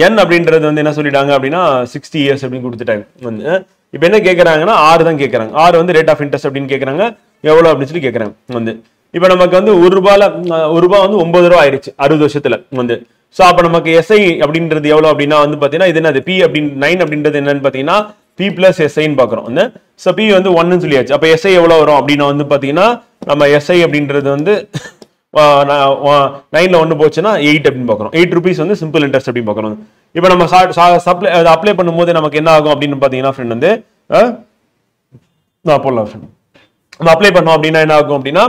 என் அப்படின்றது வந்து என்ன சொல்லிட்டாங்க அப்படின்னா 60 இயர்ஸ் அப்படின்னு கொடுத்துட்டாங்க வந்து. இப்போ என்ன கேட்கறாங்கன்னா 6 தான் கேட்கறாங்க. 6 வந்து ரேட் ஆஃப் இன்ட்ரெஸ்ட் அப்படின்னு கேட்கறாங்க. எவ்வளோ அப்படின்னு சொல்லி கேட்கறாங்க வந்து. இப்போ நமக்கு வந்து ₹1 வந்து 9 ரூபா ஆயிடுச்சு 60 வருஷத்துல வந்து. ஸோ அப்போ நமக்கு எஸ்ஐ அப்படின்றது எவ்வளோ அப்படின்னா வந்து பார்த்தீங்கன்னா இது என்னது பி அப்படின்னு 9 அப்படின்றது என்னன்னு பார்த்தீங்கன்னா பி பிளஸ் எஸ்ஐன்னு பார்க்குறோம் வந்து. ஸோ பி வந்து 1ன்னு சொல்லியாச்சு. அப்போ எஸ்ஐ எவ்வளோ வரும் அப்படின்னா வந்து பார்த்தீங்கன்னா நம்ம எஸ்ஐ அப்படின்றது வந்து 9ல 1 போச்சுன்னா 8 அப்படின்னு பார்க்குறோம். 8 rupees வந்து சிம்பிள் இன்ட்ரெஸ்ட் அப்படின்னு பார்க்குறோம். இப்போ நம்ம அப்ளை பண்ணும்போது நமக்கு என்ன ஆகும் அப்படின்னு பார்த்தீங்கன்னா ஃப்ரெண்ட் வந்து போடலாம் ஃப்ரெண்ட். நம்ம அப்ளை பண்ணோம் அப்படின்னா என்ன ஆகும் அப்படின்னா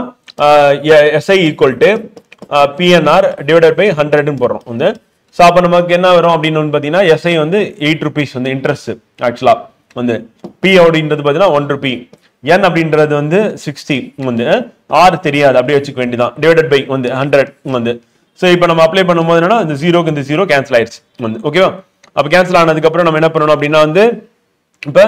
SI equal to PNR divided by 100ன்னு போடுறோம் வந்து. ஸோ அப்போ நமக்கு என்ன வரும் அப்படின்னு வந்து பார்த்தீங்கன்னா எஸ்ஐ வந்து 8 rupees வந்து இன்ட்ரெஸ்ட் ஆக்சுவலாக வந்து. பி அப்படின்றது பார்த்தீங்கன்னா 1 rupee. என் அப்படின்றது வந்து 60 வந்து. ஆர் தெரியாது அப்படியே வச்சுக்க வேண்டியதான். டிவைடட் பை வந்து 100 வந்து. ஸோ இப்போ நம்ம அப்ளை பண்ணும்போது என்னன்னா இந்த 0க்கு இந்த 0 கேன்சல் ஆயிடுச்சு வந்து. ஓகேவா? அப்போ கேன்சல் ஆனதுக்கப்புறம் நம்ம என்ன பண்ணணும் அப்படின்னா வந்து இப்போ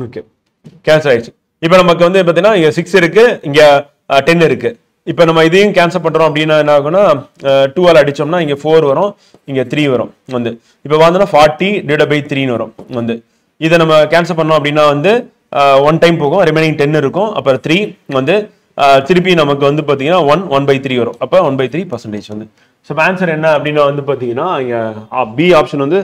ஓகே கேன்சல் ஆயிடுச்சு. இப்போ நமக்கு வந்து பார்த்தீங்கன்னா இங்கே 6 இருக்கு, இங்கே 10 இருக்கு. இப்போ நம்ம இதையும் கேன்சல் பண்ணுறோம் அப்படின்னா என்ன ஆகும்னா 2ஆல் அடித்தோம்னா இங்கே 4 வரும், இங்கே 3 வரும் வந்து. இப்போ வந்தோன்னா 40 டிவைட் பை 3ன்னு வரும் வந்து. இதை நம்ம கேன்சல் பண்ணோம் அப்படின்னா வந்து 1 டைம் போகும், ரிமைனிங் 10 இருக்கும். அப்புறம் 3 வந்து திருப்பி நமக்கு வந்து பார்த்தீங்கன்னா 1/3 வரும். அப்போ 1/3% வந்து. ஸோ ஆன்சர் என்ன அப்படின்னா வந்து பார்த்தீங்கன்னா இங்கே பி ஆப்ஷன் வந்து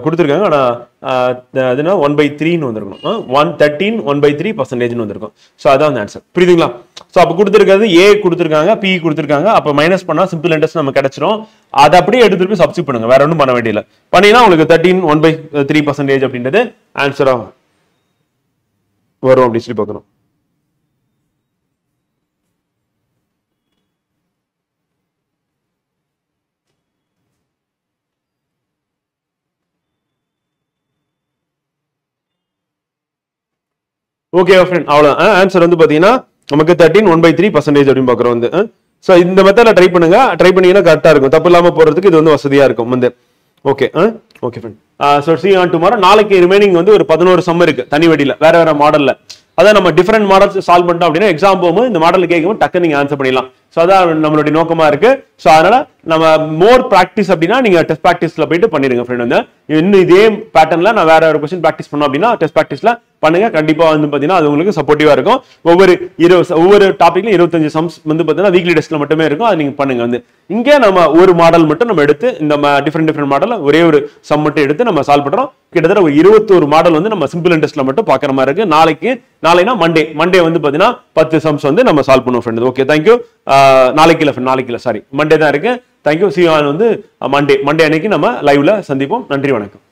கொடுத்துருக்காங்க. ஆனால் அதுனா 1/3ன்னு வந்திருக்கணும். 113 1/3% வந்திருக்கும். ஸோ அதான் அந்த ஆன்சர். புரியுதுங்களா? ஸோ அப்போ கொடுத்துருக்கிறது ஏ கொடுத்துருக்காங்க, பி கொடுத்துருக்காங்க. அப்போ மைனஸ் பண்ணால் சிம்பிள் இன்ட்ரெஸ்ட் நம்ம கிடைச்சிரும். அதை அப்படியே எடுத்துட்டு போய் சப்ஸ்டிட் பண்ணுங்க, வேற ஒன்றும் பண்ண வேண்டியதில்லை. பண்ணினா உங்களுக்கு 13 1/3% அப்படின்றது ஆன்சராக வரும் அப்படின்னு சொல்லி பார்க்கணும். ஓகே ஃப்ரெண்ட், அவ்வளோதான் ஆன்சர் வந்து பார்த்தீங்கன்னா நமக்கு 13 1/3% அப்படின்னு பார்க்குறோம் வந்து. ஸோ இந்த மெத்தடில் ட்ரை பண்ணுங்க. ட்ரை பண்ணீங்கன்னா கரெக்டாக இருக்கும். தப்பு இல்லாமல் போகிறதுக்கு இது வந்து வசதியாக இருக்கும் வந்து. Okay okay friend. So see you on tomorrow. நாளைக்கு ரிமைனிங் வந்து ஒரு 11 சம் இருக்கு தனி வடியில் வேற வேற மாடலில். அதான் நம்ம டிஃப்ரெண்ட் மாடல்ஸ் சால்வ் பண்ணிட்டோம் அப்படின்னா எக்ஸாம் போகும்போது இந்த மாடல் கேட்கும்போது டக்கு நீங்கள் ஆன்சர் பண்ணிடலாம். ஸோ அதான் நம்மளுடைய நோக்கமாக இருக்கு. ஸோ அதனால நம்ம மோர் ப்ராக்டிஸ் அப்படின்னா நீங்கள் டெஸ்ட் ப்ராக்டிஸில் போயிட்டு பண்ணிடுங்க ஃப்ரெண்ட் வந்து. இன்னும் இதே பேட்டர்னில் நான் வேற ஒரு கொஸ்டின் ப்ராக்டிஸ் பண்ணோம் அப்படின்னா டெஸ்ட் ப்ராக்டிஸில் பண்ணுங்க. கண்டிப்பாக வந்து பார்த்தீங்கன்னா அது உங்களுக்கு சப்போர்ட்டிவாக இருக்கும். ஒவ்வொரு டாப்பிக்லையும் 25 சம்ஸ் வந்து பார்த்தீங்கன்னா வீக்லி டெஸ்ட்டில் மட்டுமே இருக்கும். அது நீங்கள் பண்ணுங்க வந்து. இங்கே நம்ம ஒரு மாடல் மட்டும் நம்ம எடுத்து இந்த டிஃப்ரெண்ட் மாடல் ஒரே ஒரு சம் மட்டும் எடுத்து நம்ம சால்வ் பண்ணுறோம். கிட்டத்தட்ட ஒரு 21 மாடல் வந்து நம்ம சிம்பிள் இன்ட்ரெஸ்ட்ல மட்டும் பார்க்குற மாதிரி இருக்கு. நாளைனா மண்டே வந்து பார்த்தீங்கன்னா 10 சம்ஸ் வந்து நம்ம சால்வ் பண்ணுவோம் ஃப்ரெண்ட். Okay thank you. நாளைக்கு இல்லை சாரி மண்டே தான் இருக்கு. தேங்க்யூ. see you on வந்து மண்டே அன்னைக்கு நம்ம லைவ்ல சந்திப்போம். நன்றி, வணக்கம்.